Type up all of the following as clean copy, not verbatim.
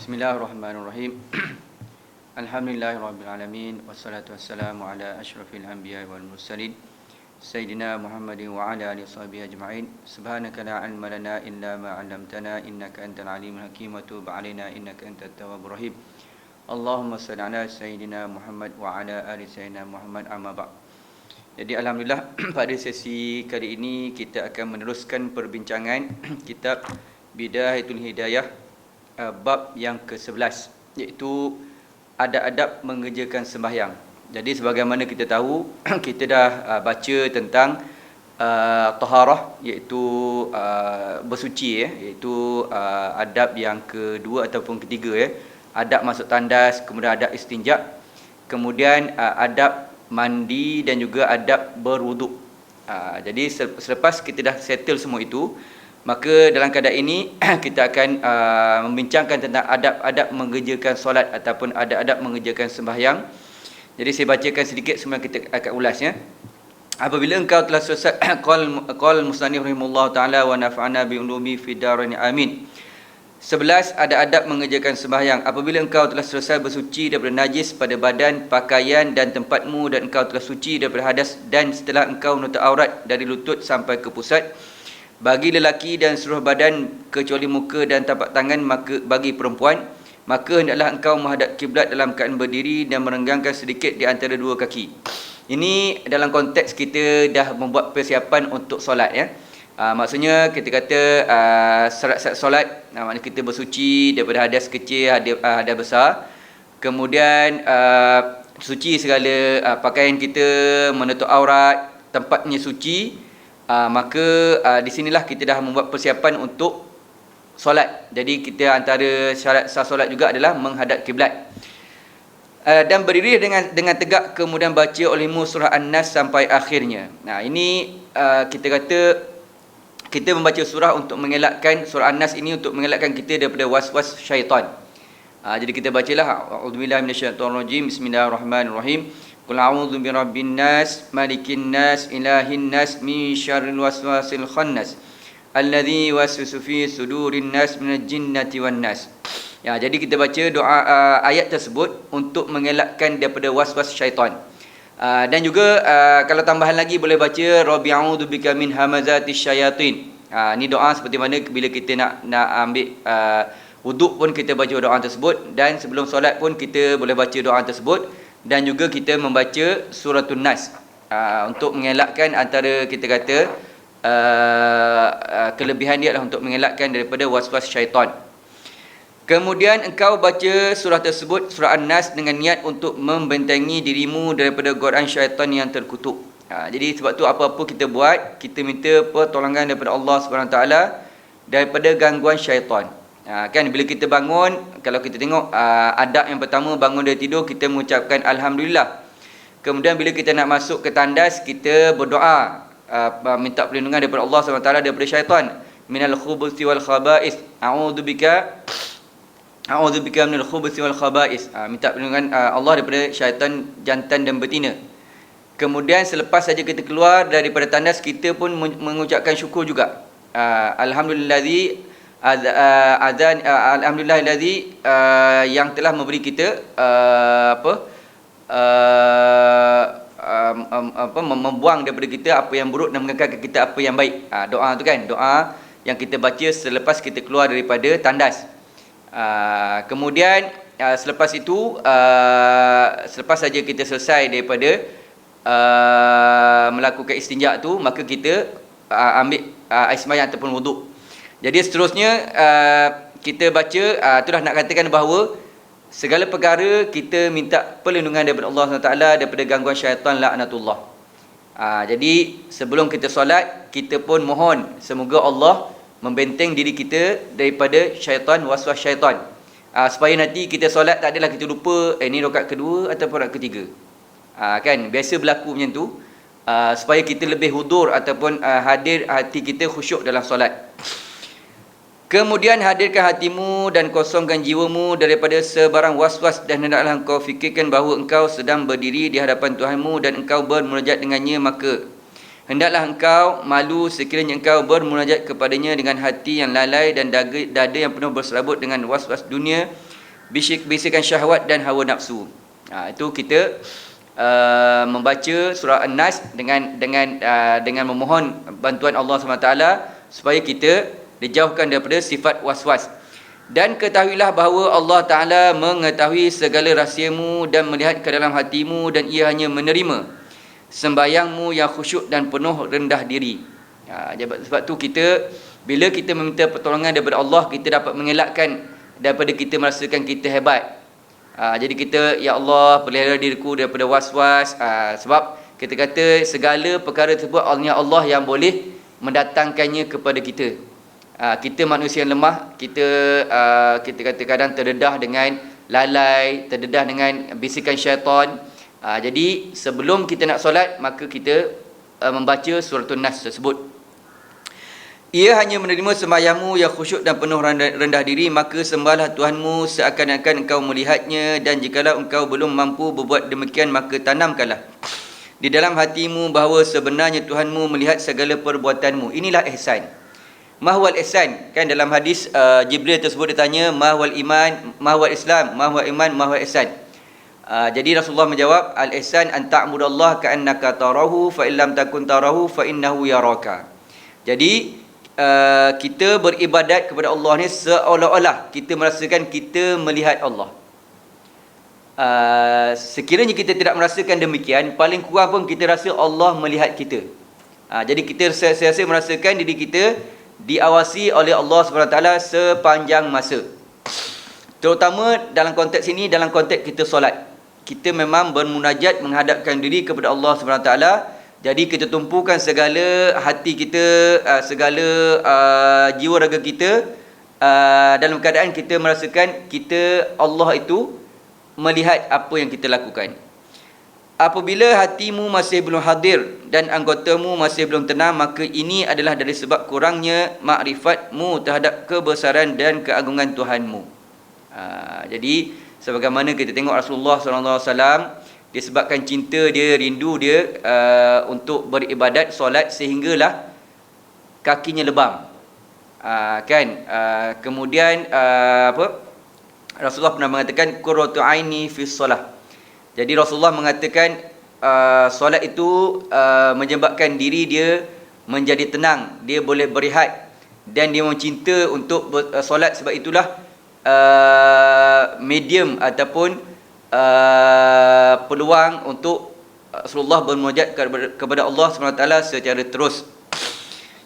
Bismillahirrahmanirrahim. Alhamdulillahirrabbilalamin. Wassalatu wassalamu ala ashrafil anbiya wal mursalin Sayyidina Muhammadin wa ala alihi washabihi ajma'in. Subhanaka la ilma lana illa ma 'allamtana innaka antal alimul hakim wa tub 'alaina innaka antat tawwabur rahim. Allahumma shalli ala Sayyidina Muhammad wa ala ali Sayyidina Muhammad, amma ba'd. Jadi alhamdulillah pada sesi kali ini kita akan meneruskan perbincangan kitab Bidayatul Hidayah, bab yang ke-11, iaitu adab-adab mengerjakan sembahyang. Jadi sebagaimana kita tahu, kita dah baca tentang taharah, iaitu bersuci, iaitu adab yang kedua ataupun ketiga, adab masuk tandas, kemudian adab istinja, kemudian adab mandi dan juga adab berwuduk. Jadi selepas kita dah settle semua itu, maka dalam keadaan ini kita akan membincangkan tentang adab-adab mengerjakan solat ataupun adab-adab mengerjakan sembahyang. Jadi saya bacakan sedikit semua kita akan ulasnya. Apabila engkau telah selesai qal musannif rahimahullah taala wa nafa'ana bi ulumi fid darain amin. 11 ada adab mengerjakan sembahyang. Apabila engkau telah selesai bersuci daripada najis pada badan, pakaian dan tempatmu, dan engkau telah suci daripada hadas, dan setelah engkau menutup aurat dari lutut sampai ke pusat bagi lelaki dan seluruh badan kecuali muka dan tapak tangan, maka bagi perempuan, maka hendaklah engkau menghadap kiblat dalam keadaan berdiri dan merenggangkan sedikit di antara dua kaki. Ini dalam konteks kita dah membuat persiapan untuk solat, maksudnya kita kata syarat-syarat solat, maknanya kita bersuci daripada hadas kecil, hadas besar, kemudian suci segala pakaian kita, menutup aurat, tempatnya suci. Maka di sinilah kita dah membuat persiapan untuk solat. Jadi kita antara syarat sah solat juga adalah menghadap kiblat. Dan berdiri dengan tegak, kemudian baca olehmu surah An-Nas sampai akhirnya. Nah, ini kita kata kita membaca surah untuk mengelakkan, surah An-Nas ini untuk mengelakkan kita daripada was-was syaitan. Jadi kita bacalah a'udzubillahi minasyaitonirrajim, bismillahirrahmanirrahim. Qul a'udzu birabbin nas, malikin nas, ilahin nas, min syarril waswasil khannas, alladzi yuwaswisu fi sudurin nas minal jinnati wan nas. Jadi kita baca doa ayat tersebut untuk mengelakkan daripada was-was syaitan. Dan juga kalau tambahan lagi boleh baca rabbi a'udzu bika min hamazatis syayatin. Ni doa seperti mana bila kita nak ambil wuduk pun kita baca doa tersebut, dan sebelum solat pun kita boleh baca doa tersebut. Dan juga kita membaca suratul Nas untuk mengelakkan, antara kita kata kelebihan dia adalah untuk mengelakkan daripada was-was syaitan. Kemudian engkau baca surah tersebut, surah An-Nas, dengan niat untuk membentengi dirimu daripada godaan syaitan yang terkutuk. Jadi sebab tu apa-apa kita buat, kita minta pertolongan daripada Allah SWT daripada gangguan syaitan. Kan bila kita bangun, kalau kita tengok adab yang pertama, bangun dari tidur kita mengucapkan alhamdulillah. Kemudian bila kita nak masuk ke tandas, kita berdoa, minta perlindungan daripada Allah SWT daripada syaitan. Minal khubuthi wal khaba'is, a'udzubika minal khubuthi wal khaba'is. Minta perlindungan Allah daripada syaitan jantan dan betina. Kemudian selepas saja kita keluar daripada tandas, kita pun mengucapkan syukur juga. Alhamdulillazi alhamdulillahillazi yang telah memberi kita membuang daripada kita apa yang buruk dan mengekalkan kita apa yang baik. Doa tu kan, doa yang kita baca selepas kita keluar daripada tandas. Kemudian selepas itu, selepas saja kita selesai daripada melakukan istinja tu, maka kita ambil air sembahyang ataupun wuduk. Jadi seterusnya kita baca, itulah nak katakan bahawa segala perkara kita minta perlindungan daripada Allah SWT daripada gangguan syaitan laknatullah. Jadi sebelum kita solat, kita pun mohon semoga Allah membenteng diri kita daripada syaitan, waswas syaitan. Supaya nanti kita solat tak adalah kita lupa ni rakaat kedua ataupun rakaat ketiga. Kan biasa berlaku macam tu. Supaya kita lebih hudur ataupun hadir hati kita khusyuk dalam solat. Kemudian hadirkan hatimu dan kosongkan jiwamu daripada sebarang was-was, dan hendaklah engkau fikirkan bahawa engkau sedang berdiri di hadapan Tuhanmu dan engkau bermunajat dengannya, maka Hendaklah engkau malu sekiranya engkau bermunajat kepadanya dengan hati yang lalai dan dada yang penuh berserabut dengan was-was dunia, bisikan syahwat dan hawa nafsu. Itu kita membaca surah An-Nas dengan memohon bantuan Allah SWT supaya kita dijauhkan daripada sifat was-was. Dan ketahuilah bahawa Allah Ta'ala mengetahui segala rahsiamu dan melihat ke dalam hatimu, dan ia hanya menerima sembahyangmu yang khusyuk dan penuh rendah diri. Sebab tu kita, bila kita meminta pertolongan daripada Allah, kita dapat mengelakkan daripada kita merasakan kita hebat. Jadi kita, ya Allah, pelihara diriku daripada was-was. Sebab kita kata segala perkara tersebut hanya Allah yang boleh mendatangkannya kepada kita. Kita manusia yang lemah, kita kata kadang terdedah dengan lalai, terdedah dengan bisikan syaitan. Jadi sebelum kita nak solat, maka kita membaca surah An-Nas tersebut. Ia hanya menerima sembahyangmu yang khusyuk dan penuh rendah diri, maka sembahlah Tuhanmu seakan-akan engkau melihatnya, dan jikalau engkau belum mampu berbuat demikian, maka tanamkanlah di dalam hatimu bahawa sebenarnya Tuhanmu melihat segala perbuatanmu. Inilah ihsan. Mahwal ihsan, kan dalam hadis Jibril tersebut ditanya, mahwal iman, mahwal Islam, mahwal iman, mahwal ihsan. Jadi Rasulullah menjawab, al-ihsan an ta'budallaha ka'annaka tarahu fa illam takun tarahu fa innahu yaraka. Jadi kita beribadat kepada Allah ni seolah-olah kita merasakan kita melihat Allah. Sekiranya kita tidak merasakan demikian, paling kurang pun kita rasa Allah melihat kita. Jadi kita rasa merasakan diri kita diawasi oleh Allah SWT sepanjang masa. Terutama dalam konteks ini, dalam konteks kita solat. Kita memang bermunajat menghadapkan diri kepada Allah SWT. Jadi kita tumpukan segala hati kita, segala jiwa raga kita, dalam keadaan kita merasakan kita, Allah itu melihat apa yang kita lakukan. Apabila hatimu masih belum hadir dan anggotamu masih belum tenang, maka ini adalah dari sebab kurangnya makrifatmu terhadap kebesaran dan keagungan Tuhanmu. Jadi sebagaimana kita tengok Rasulullah SAW, disebabkan cinta dia, rindu dia untuk beribadat, solat, sehinggalah kakinya lebam. Kemudian Rasulullah pernah mengatakan qurratu aini fi solah. Jadi Rasulullah mengatakan solat itu menyebabkan diri dia menjadi tenang, dia boleh berehat, dan dia mencinta untuk solat. Sebab itulah medium ataupun peluang untuk Rasulullah bermunajat kepada Allah SWT secara terus.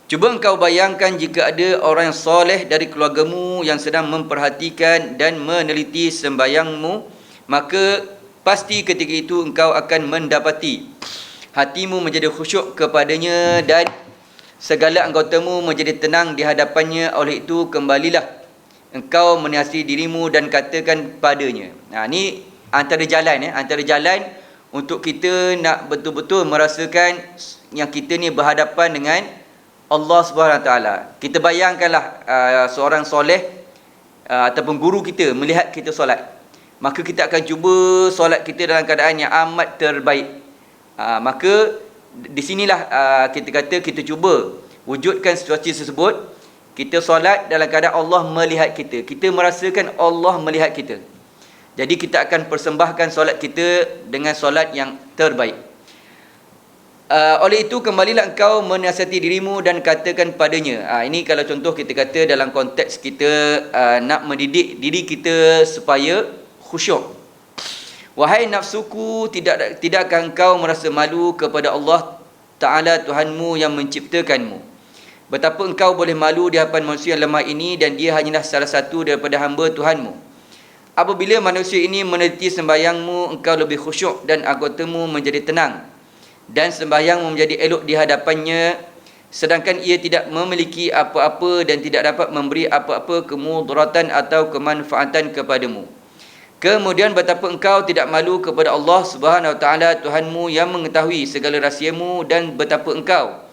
Cuba engkau bayangkan jika ada orang yang soleh dari keluargamu yang sedang memperhatikan dan meneliti sembahyangmu, maka pasti ketika itu engkau akan mendapati hatimu menjadi khusyuk kepadanya dan segala anggotamu menjadi tenang di hadapannya. Oleh itu kembalilah engkau menasihati dirimu dan katakan padanya. Ni antara jalan untuk kita nak betul-betul merasakan yang kita ni berhadapan dengan Allah SWT. Kita bayangkanlah seorang soleh ataupun guru kita melihat kita solat, maka kita akan cuba solat kita dalam keadaan yang amat terbaik. Maka di sinilah kita kata kita cuba wujudkan situasi tersebut. Kita solat dalam keadaan Allah melihat kita, kita merasakan Allah melihat kita. Jadi kita akan persembahkan solat kita dengan solat yang terbaik. Oleh itu kembalilah engkau menasihati dirimu dan katakan padanya. Ini kalau contoh kita kata dalam konteks kita nak mendidik diri kita supaya khusyuk. Wahai nafsuku, tidakkah engkau merasa malu kepada Allah Ta'ala Tuhanmu yang menciptakanmu? Betapa engkau boleh malu di hadapan manusia yang lemah ini, dan dia hanyalah salah satu daripada hamba Tuhanmu. Apabila manusia ini meneliti sembahyangmu, engkau lebih khusyuk dan anggotamu menjadi tenang, dan sembahyangmu menjadi elok di hadapannya, sedangkan ia tidak memiliki apa-apa dan tidak dapat memberi apa-apa kemudaratan atau kemanfaatan kepadamu. Kemudian betapa engkau tidak malu kepada Allah Subhanahu Wa Taala Tuhanmu yang mengetahui segala rahsiamu, dan betapa engkau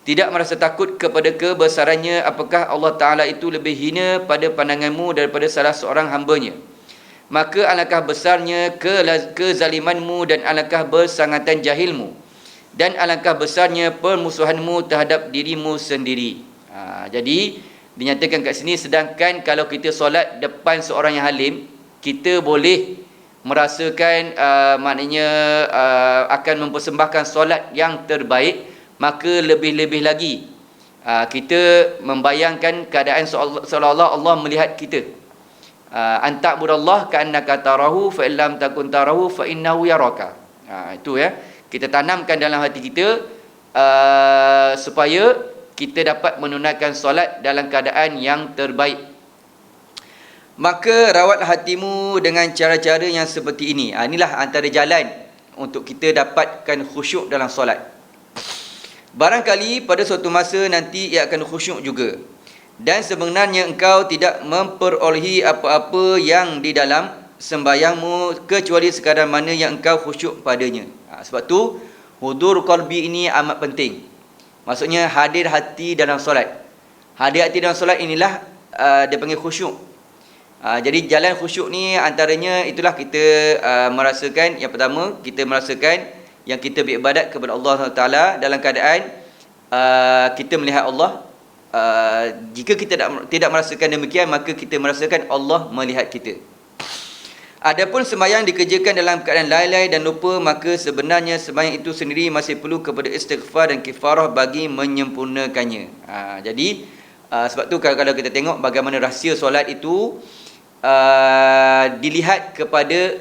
tidak merasa takut kepada kebesarannya. Apakah Allah Ta'ala itu lebih hina pada pandanganmu daripada salah seorang hambanya? Maka alangkah besarnya kezalimanmu dan alangkah bersangatan jahilmu dan alangkah besarnya permusuhanmu terhadap dirimu sendiri. Jadi dinyatakan kat sini, sedangkan kalau kita solat depan seorang yang halim, kita boleh merasakan maknanya akan mempersembahkan solat yang terbaik, maka lebih-lebih lagi kita membayangkan keadaan seolah-olah Allah melihat kita. Anta'budallah ka'annaka tarahu fa illam takun tarahu fa innahu yaraka. Itu ya, kita tanamkan dalam hati kita supaya kita dapat menunaikan solat dalam keadaan yang terbaik. Maka rawat hatimu dengan cara-cara yang seperti ini. Inilah antara jalan untuk kita dapatkan khusyuk dalam solat. Barangkali pada suatu masa nanti ia akan khusyuk juga. Dan sebenarnya engkau tidak memperolehi apa-apa yang di dalam sembahyangmu kecuali sekadar mana yang engkau khusyuk padanya. Sebab tu hudur qalbi ini amat penting. Maksudnya hadir hati dalam solat. Hadir hati dalam solat inilah dia panggil khusyuk. Jadi jalan khusyuk ni antaranya itulah kita merasakan, yang pertama kita merasakan yang kita beribadat kepada Allah SWT dalam keadaan kita melihat Allah. Jika kita tidak merasakan demikian, maka kita merasakan Allah melihat kita. Adapun sembahyang dikerjakan dalam keadaan lalai dan lupa, maka sebenarnya sembahyang itu sendiri masih perlu kepada istighfar dan kifarah bagi menyempurnakannya. Jadi sebab tu kalau kita tengok bagaimana rahsia solat itu dilihat kepada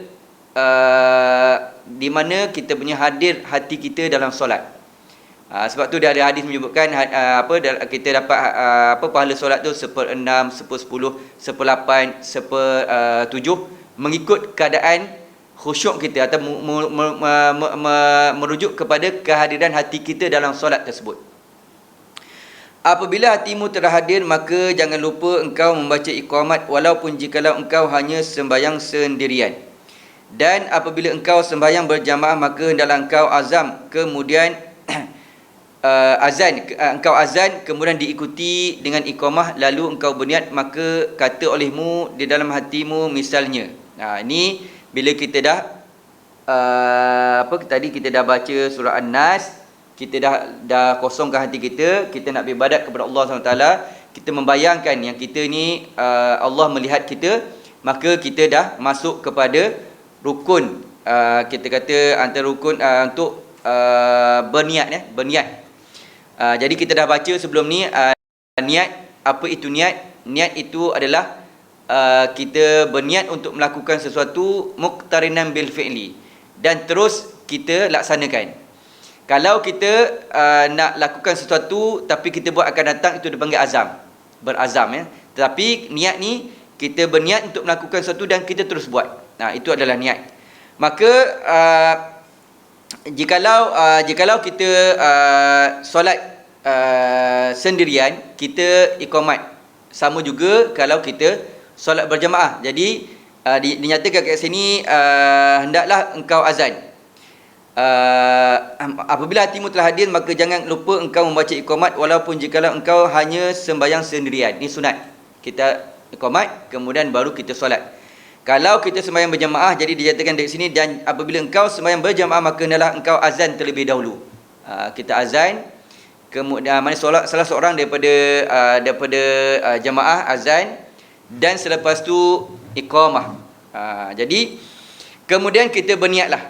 di mana kita punya hadir hati kita dalam solat. Sebab tu dia ada hadis menyebutkan kita dapat pahala solat tu 1/6, 1/10, 1/8, 1/7 mengikut keadaan khusyuk kita atau merujuk kepada kehadiran hati kita dalam solat tersebut. Apabila hatimu terhadir, maka jangan lupa engkau membaca iqamat walaupun jikalau engkau hanya sembahyang sendirian. Dan apabila engkau sembahyang berjamaah, maka hendaklah engkau azam kemudian engkau azan kemudian diikuti dengan iqamah, lalu engkau berniat, maka kata olehmu di dalam hatimu misalnya. Ini bila kita dah tadi kita dah baca surah An-Nas, kita dah kosongkan hati kita, kita nak beribadat kepada Allah SWT, kita membayangkan yang kita ni Allah melihat kita, maka kita dah masuk kepada rukun, kita kata antara rukun untuk berniat. Jadi kita dah baca sebelum ni niat. Apa itu niat? Niat itu adalah kita berniat untuk melakukan sesuatu muqtarinan bil fi'li, dan terus kita laksanakan. Kalau kita nak lakukan sesuatu tapi kita buat akan datang, itu dipanggil azam, berazam ya. Tetapi niat ni kita berniat untuk melakukan sesuatu dan kita terus buat. Itu adalah niat. Maka jikalau kita solat sendirian, kita iqamat. Sama juga kalau kita solat berjamaah. Jadi dinyatakan kat sini hendaklah engkau azan. Apabila hatimu telah hadir, maka jangan lupa engkau membaca iqamat walaupun jikalau engkau hanya sembahyang sendirian. Ini sunat. Kita iqamat kemudian baru kita solat. Kalau kita sembahyang berjamaah, jadi dinyatakan dari sini, dan apabila engkau sembahyang berjamaah, maka hendaklah engkau azan terlebih dahulu. Kita azan, kemudian salah seorang daripada jamaah azan, dan selepas tu iqamah. Jadi kemudian kita berniatlah.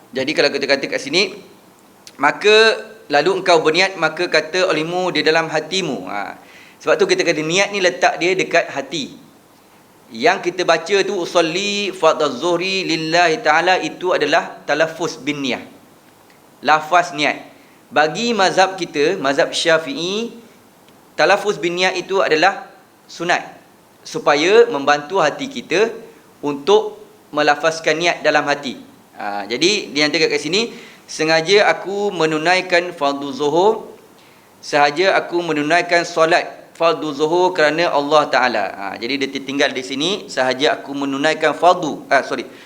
Jadi kalau kita kata kat sini, maka lalu engkau berniat, maka kata olehmu di dalam hatimu. Sebab tu kita kata niat ni letak dia dekat hati. Yang kita baca tu usolli fardhu zuhri lillahi ta'ala, itu adalah talaffuz bin niyah, lafaz niat. Bagi mazhab kita, mazhab Syafi'i, talaffuz bin niyah itu adalah sunat, supaya membantu hati kita untuk melafazkan niat dalam hati. Jadi dinyatakan kat sini, sengaja aku menunaikan fardu zuhur, sahaja aku menunaikan solat fardu zuhur kerana Allah Ta'ala. Jadi dia tinggal di sini, sahaja aku menunaikan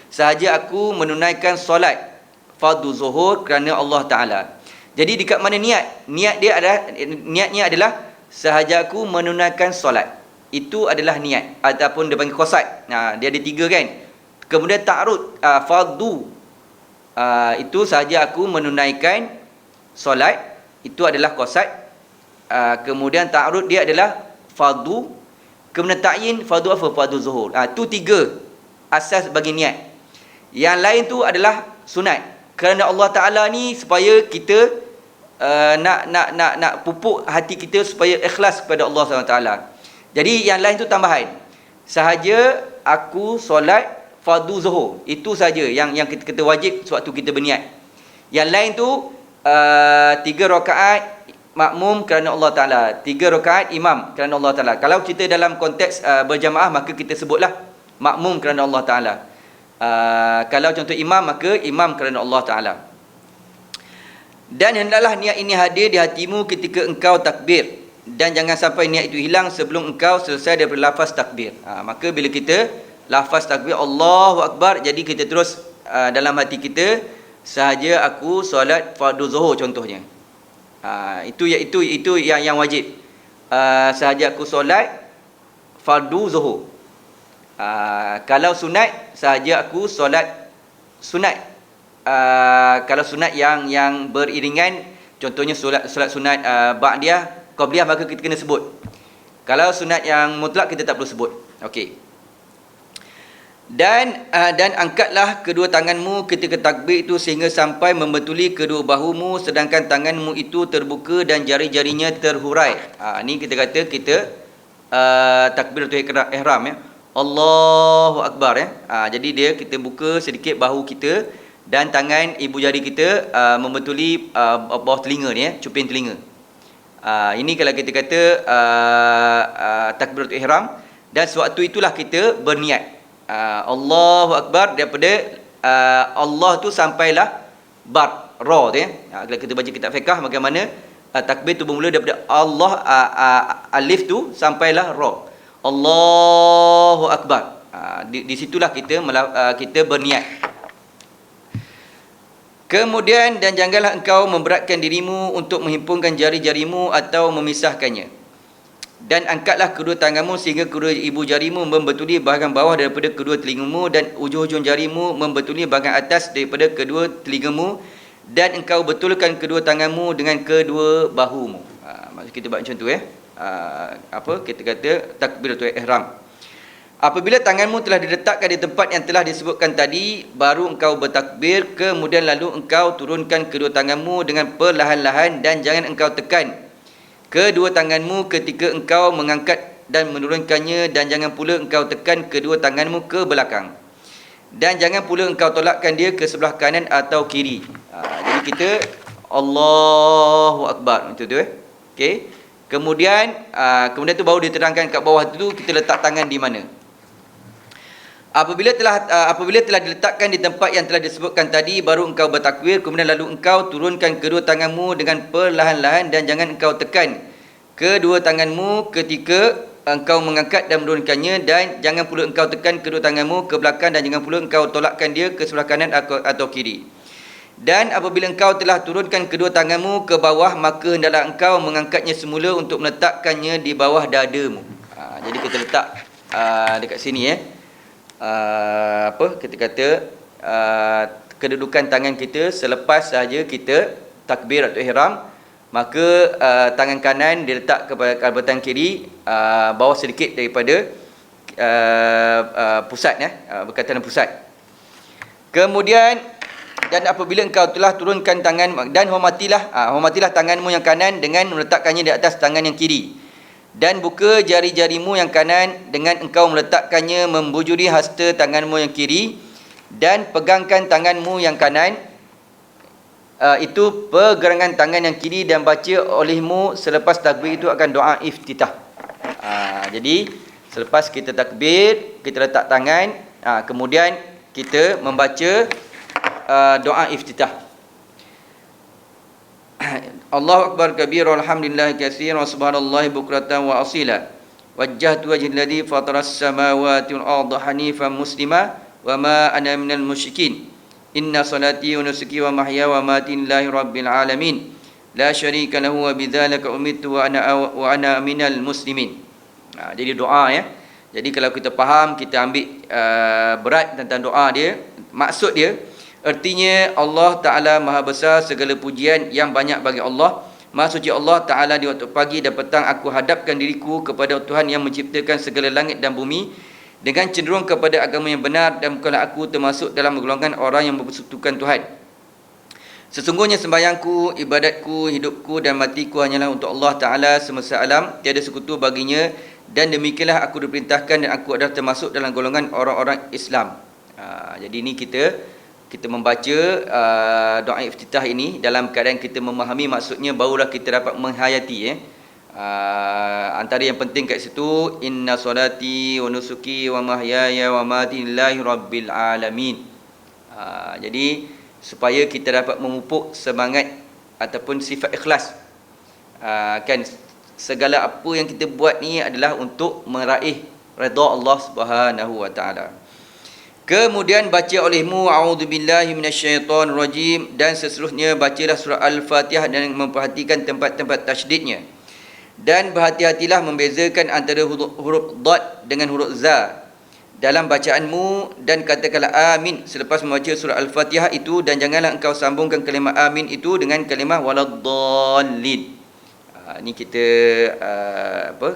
sahaja aku menunaikan solat fardu zuhur kerana Allah Ta'ala. Jadi dekat mana niat? Niatnya adalah sahaja aku menunaikan solat. Itu adalah niat, ataupun dia panggil qasad. Dia ada 3 kan. Kemudian ta'arud, fardu Itu sahaja aku menunaikan solat, itu adalah qasad. Kemudian ta'arud dia adalah fardu. Kemudian ta'yin fardu apa? Fardu zuhur. Itu 3 asas bagi niat. Yang lain tu adalah sunat. Kerana Allah Taala ni supaya kita nak pupuk hati kita supaya ikhlas kepada Allah SWT. Jadi yang lain tu tambahan. Sahaja aku solat fardu zuhur, itu saja yang kita wajib sewaktu kita berniat. Yang lain tu 3 rakaat makmum kerana Allah Taala, 3 rakaat imam kerana Allah Taala. Kalau kita dalam konteks berjamaah, maka kita sebutlah makmum kerana Allah Taala. Kalau contoh imam, maka imam kerana Allah Taala. Dan hendaklah niat ini hadir di hatimu ketika engkau takbir, dan jangan sampai niat itu hilang sebelum engkau selesai daripada lafaz takbir. Maka bila kita lafaz takbir Allahu Akbar, jadi kita terus dalam hati kita, sahaja aku solat fardu zuhur contohnya. Itu yang wajib. Sahaja aku solat fardu zuhur. Kalau sunat, sahaja aku solat sunat. Kalau sunat yang beriringan, contohnya solat sunat ba'diyah, qabliyah, maka kita kena sebut. Kalau sunat yang mutlak, kita tak perlu sebut. Okey. Dan angkatlah kedua tanganmu ketika takbir itu sehingga sampai membetuli kedua bahumu, sedangkan tanganmu itu terbuka dan jari-jarinya terhurai. Ni kita kata kita takbiratul ihram ya. Allahu Akbar ya. Jadi kita buka sedikit bahu kita dan tangan ibu jari kita membetuli bawah telinga ni ya, cuping telinga. Ini kalau kita kata takbiratul ihram, dan sewaktu itulah kita berniat. Allahu Akbar, daripada Allah tu sampailah bar ra tu ya. Kalau kita baca kitab fiqh bagaimana takbir tu bermula daripada Allah, alif tu sampailah ra. Allahu Akbar. Di situlah kita berniat. Kemudian, dan janganlah engkau memberatkan dirimu untuk menghimpunkan jari-jarimu atau memisahkannya. Dan angkatlah kedua tanganmu sehingga kedua ibu jarimu membetuli bahagian bawah daripada kedua telingamu, dan ujung-ujung jarimu membetuli bahagian atas daripada kedua telingamu, dan engkau betulkan kedua tanganmu dengan kedua bahumu. Maksud kita buat macam tu ya. Kita kata takbiratul ihram. Apabila tanganmu telah diletakkan di tempat yang telah disebutkan tadi, baru engkau bertakbir. Kemudian lalu engkau turunkan kedua tanganmu dengan perlahan-lahan, dan jangan engkau tekan kedua tanganmu ketika engkau mengangkat dan menurunkannya, dan jangan pula engkau tekan kedua tanganmu ke belakang, dan jangan pula engkau tolakkan dia ke sebelah kanan atau kiri. Jadi kita Allahu Akbar macam tu okey. Kemudian tu baru diterangkan kat bawah tu kita letak tangan di mana. Apabila telah diletakkan di tempat yang telah disebutkan tadi, baru engkau bertakbir. Kemudian lalu engkau turunkan kedua tanganmu dengan perlahan-lahan, dan jangan engkau tekan kedua tanganmu ketika engkau mengangkat dan menurunkannya, dan jangan pula engkau tekan kedua tanganmu ke belakang, dan jangan pula engkau tolakkan dia ke sebelah kanan atau kiri. Dan apabila engkau telah turunkan kedua tanganmu ke bawah, maka hendaklah engkau mengangkatnya semula untuk meletakkannya di bawah dadamu. Jadi kita letak dekat sini ya. Kita kata kedudukan tangan kita selepas sahaja kita takbiratul ihram, maka tangan kanan diletak kepada kalbatan kiri, bawah sedikit daripada pusat ya, berkaitan pusat. Kemudian, dan apabila engkau telah turunkan tangan, dan hormatilah tanganmu yang kanan dengan meletakkannya di atas tangan yang kiri, dan buka jari-jarimu yang kanan dengan engkau meletakkannya membujuri hasta tanganmu yang kiri, dan pegangkan tanganmu yang kanan, itu pergerangan tangan yang kiri, dan baca olehmu selepas takbir itu akan doa iftitah. Jadi selepas kita takbir, kita letak tangan, kemudian kita membaca doa iftitah. Allahu Akbar kabira, alhamdulillah katsira, wa subhanallahi bukratan wa asila. Wajjahtu wajhi alladhi fataras samawati wal arda hanifan muslima wa ma ana minal musyrikin. Inna salati wa nusuki wa mahya wa mamati lillahi rabbil alamin. La syarika lahu wa bidzalika umirtu wa ana minal muslimin. Jadi doa ya. Jadi kalau kita faham, kita ambil berat tentang doa dia, maksud dia, Artinya Allah Ta'ala Maha Besar, segala pujian yang banyak bagi Allah. Maha suci Allah Ta'ala, di waktu pagi dan petang aku hadapkan diriku kepada Tuhan yang menciptakan segala langit dan bumi dengan cenderung kepada agama yang benar, dan bukanlah aku termasuk dalam golongan orang yang mempersekutukan Tuhan. Sesungguhnya sembahyangku, ibadatku, hidupku dan matiku hanyalah untuk Allah Ta'ala semesta alam, tiada sekutu baginya, dan demikianlah aku diperintahkan dan aku adalah termasuk dalam golongan orang-orang Islam. Jadi ini kita membaca doa iftitah ini dalam keadaan kita memahami maksudnya, barulah kita dapat menghayati. Antara yang penting kat situ, inna solati wa nusuki wa mahyaya wa mamati lillahi rabbil alamin. Jadi supaya kita dapat memupuk semangat ataupun sifat ikhlas. Kan segala apa yang kita buat ni adalah untuk meraih redha Allah Subhanahu wa taala. Kemudian baca olehmu a'udzubillahi minasyaitonirrajim, dan seterusnya bacalah surah Al-Fatihah dan memperhatikan tempat-tempat tasydidnya. Dan berhati-hatilah membezakan antara huruf dad dengan huruf za dalam bacaanmu, dan katakanlah amin selepas membaca surah Al-Fatihah itu, dan janganlah engkau sambungkan kalimah amin itu dengan kalimah waladdallin. Ini kita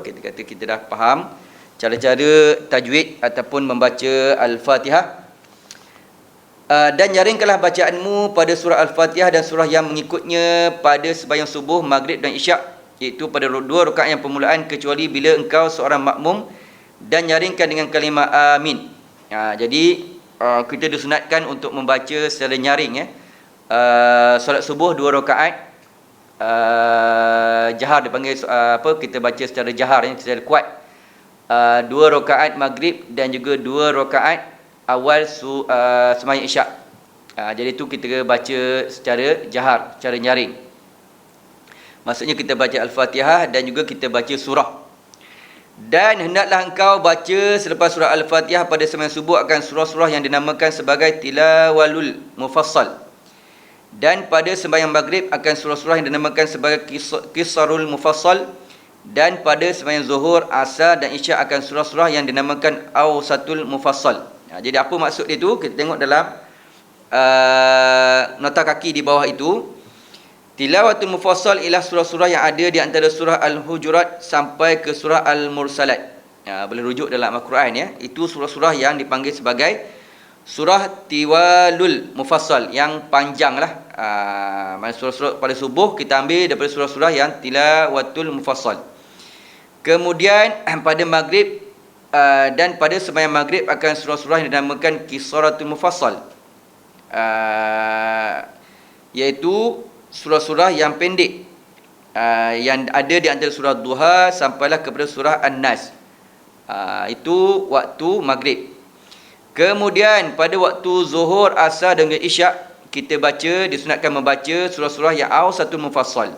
kita kata kita dah faham cara-cara tajwid ataupun membaca Al-Fatihah. Dan jaringkanlah bacaanmu pada surah Al-Fatihah dan surah yang mengikutnya pada sembahyang subuh, maghrib dan isyak, iaitu pada 2 rakaat yang permulaan, kecuali bila engkau seorang makmum, dan nyaringkan dengan kalimah amin. Jadi kita disunatkan untuk membaca secara nyaring. Solat subuh 2 rakaat jahar, dipanggil kita baca secara jahar, secara kuat. 2 rakaat maghrib dan juga 2 rakaat awal sembahyang isyak. Jadi itu kita baca secara jahar, secara nyaring. Maksudnya kita baca Al-Fatihah dan juga kita baca surah. Dan hendaklah engkau baca selepas surah Al-Fatihah pada sembahyang subuh akan surah-surah yang dinamakan sebagai tilawalul mufassal, dan pada sembahyang maghrib akan surah-surah yang dinamakan sebagai qisarul mufassal, dan pada sembahyang zuhur, asar dan isyak akan surah-surah yang dinamakan awsatul mufassal. Jadi apa maksud dia tu? Kita tengok dalam nota kaki di bawah itu. Tilawatul mufassal ialah surah-surah yang ada di antara surah Al-Hujurat sampai ke surah Al-Mursalat. Boleh rujuk dalam Al-Quran ya. Itu surah-surah yang dipanggil sebagai surah tiwalul mufassal, yang panjang lah. Surah-surah pada subuh kita ambil daripada surah-surah yang tilawatul mufassal. Kemudian pada maghrib dan pada sembahyang maghrib akan surah-surah yang dinamakan qisaratul mufassal, iaitu surah-surah yang pendek, yang ada di antara surah Duha sampailah kepada surah An-Nas. Itu waktu maghrib. Kemudian pada waktu zuhur, asar dan isyak kita disunatkan membaca surah-surah yang awsatul mufassal,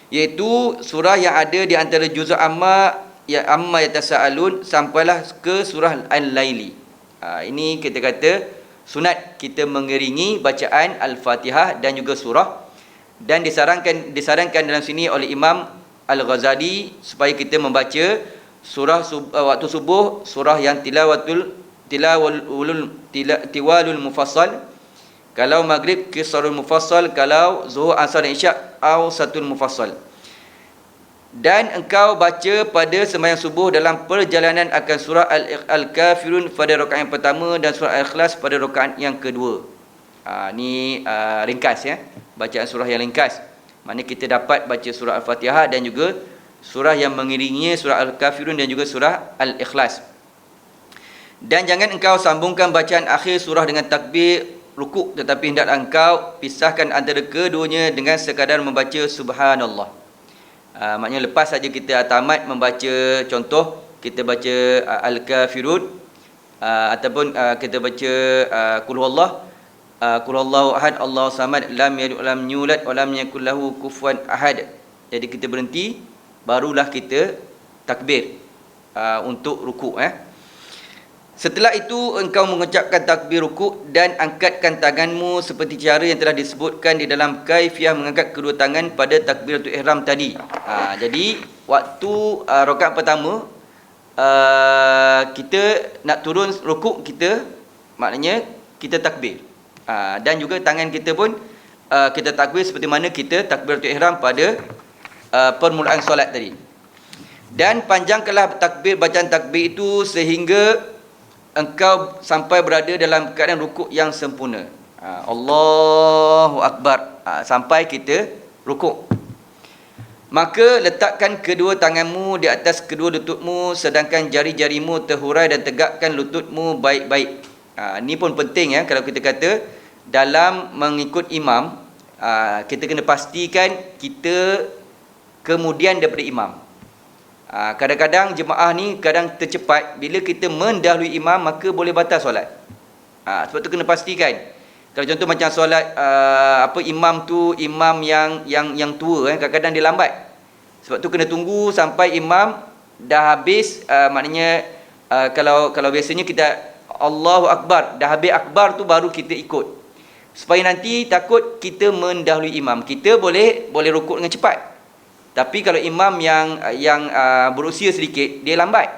iaitu surah yang ada di antara juz' amma yatasaalun sampailah ke surah Al-Laili. Ini kita kata sunat kita mengiringi bacaan Al-Fatihah dan juga surah. Dan disarankan dalam sini oleh Imam Al-Ghazali supaya kita membaca surah waktu subuh, surah yang tiwalul mufassal, kalau maghrib qisarul mufassal, kalau zuhur, asar dan isyak awsatul mufassal. Dan engkau baca pada sembahyang subuh dalam perjalanan akan surah Al-Kafirun pada rakaat yang pertama dan surah Al-Ikhlas pada rakaat yang kedua. Ni ringkas ya, bacaan surah yang ringkas. Maknanya kita dapat baca surah Al-Fatihah dan juga surah yang mengiringinya, surah Al-Kafirun dan juga surah Al-Ikhlas. Dan jangan engkau sambungkan bacaan akhir surah dengan takbir rukuk, tetapi hendaklah engkau pisahkan antara keduanya dengan sekadar membaca subhanallah. Maknanya lepas saja kita tamat membaca, contoh kita baca Al-Kafirun ataupun kita baca Qul huwallah, Qul huwallahu ahad, Allahu samad, lam yalid walam yulad walam yakul lahu kufuwan ahad. Jadi kita berhenti, barulah kita takbir untuk rukuk. Setelah itu engkau mengucapkan takbir rukuk dan angkatkan tanganmu seperti cara yang telah disebutkan di dalam kaifiyah mengangkat kedua tangan pada takbiratul ihram tadi. Jadi waktu rakaat pertama kita nak turun rukuk, kita maknanya kita takbir. Dan juga tangan kita pun kita takbir seperti mana kita takbiratul ihram pada permulaan solat tadi. Dan panjangkanlah takbir, bacaan takbir itu sehingga engkau sampai berada dalam keadaan rukuk yang sempurna. Allahu Akbar, sampai kita rukuk. Maka letakkan kedua tanganmu di atas kedua lututmu, sedangkan jari-jarimu terhurai dan tegakkan lututmu baik-baik. Ini pun penting ya, kalau kita kata dalam mengikut imam, kita kena pastikan kita kemudian daripada imam. Kadang-kadang jemaah ni kadang tercepat, bila kita mendahului imam maka boleh batal solat. Sebab tu kena pastikan. Kalau contoh macam solat imam tu imam yang tua, kadang-kadang dia lambat. Sebab tu kena tunggu sampai imam dah habis, maknanya kalau biasanya kita Allahu Akbar, dah habis akbar tu baru kita ikut. Supaya nanti takut kita mendahului imam, kita boleh rukuk dengan cepat. Tapi kalau imam yang berusia sedikit, dia lambat.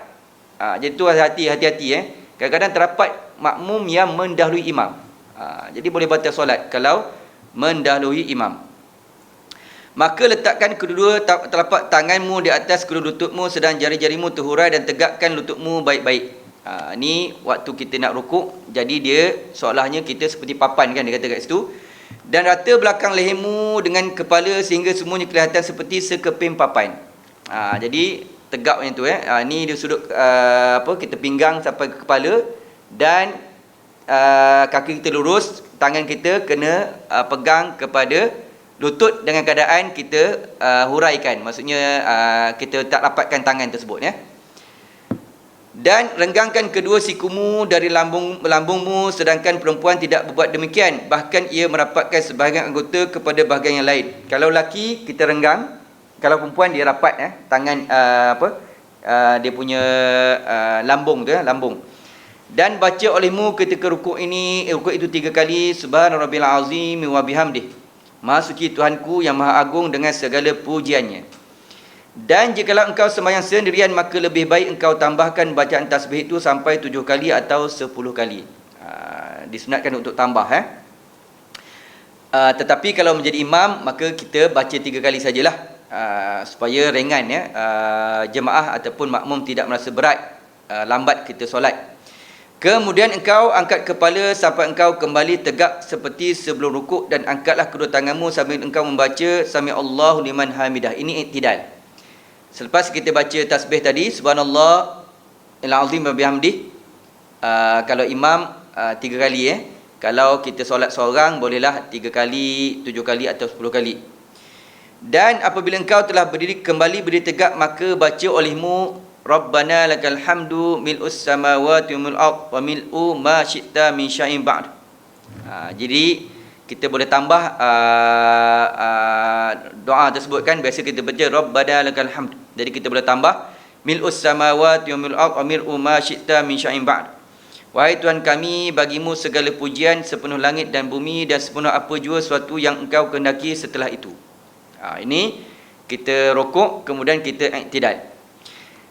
Jadi tu hati-hati. Kadang-kadang terdapat makmum yang mendahului imam. Jadi boleh batal solat kalau mendahului imam. Maka letakkan kedua telapak tanganmu di atas kedua lututmu, sedang jari-jarimu terhurai dan tegakkan lututmu baik-baik. Ni waktu kita nak rukuk, jadi dia seolahnya kita seperti papan kan, dia kata kat situ. Dan rata belakang lehermu dengan kepala sehingga semuanya kelihatan seperti sekeping papan. Jadi tegak macam tu ni dia sudut kita pinggang sampai ke kepala, dan kaki kita lurus, tangan kita kena pegang kepada lutut dengan keadaan kita huraikan. Maksudnya kita tak rapatkan tangan tersebut Dan renggangkan kedua sikumu dari lambungmu, sedangkan perempuan tidak berbuat demikian. Bahkan ia merapatkan sebahagian anggota kepada bahagian yang lain. Kalau lelaki kita renggang, kalau perempuan dia rapat tangan dia punya lambung tu lambung. Dan baca olehmu ketika rukuk itu 3 kali, Subhanarabbil azim wa bihamdih. Maha suci Tuhanku yang maha agung dengan segala pujiannya. Dan jikalau engkau sembahyang sendirian, maka lebih baik engkau tambahkan bacaan tasbih itu sampai 7 kali atau 10 kali. Disunatkan untuk tambah tetapi kalau menjadi imam, maka kita baca 3 kali sajalah, supaya ringan jemaah ataupun makmum tidak merasa berat lambat kita solat. Kemudian engkau angkat kepala sampai engkau kembali tegak seperti sebelum rukuk, dan angkatlah kedua tanganmu sambil engkau membaca Sami Allahu liman hamidah. Ini i'tidal. Selepas kita baca tasbih tadi, Subhanallah al-azim wa bihamdih, kalau imam 3 kali kalau kita solat seorang bolehlah 3 kali, 7 kali atau 10 kali. Dan apabila engkau telah kembali berdiri tegak, maka baca olehmu Rabbana lakal hamdu mil'us samawati wa mil'ul ardh wa mil'u ma syi'ta min syai'in ba'd. Jadi kita boleh tambah doa tersebut kan, biasa kita baca Rabbana lakal hamd. Jadi kita boleh tambah mil'us samawati wa mil'ul ardh wa mil'u ma syi'ta min syai'in ba'd. Wahai Tuhan kami, bagimu segala pujian sepenuh langit dan bumi, dan sepenuh apa jua sesuatu yang engkau kehendaki setelah itu. Ini kita rukuk, kemudian kita i'tidal.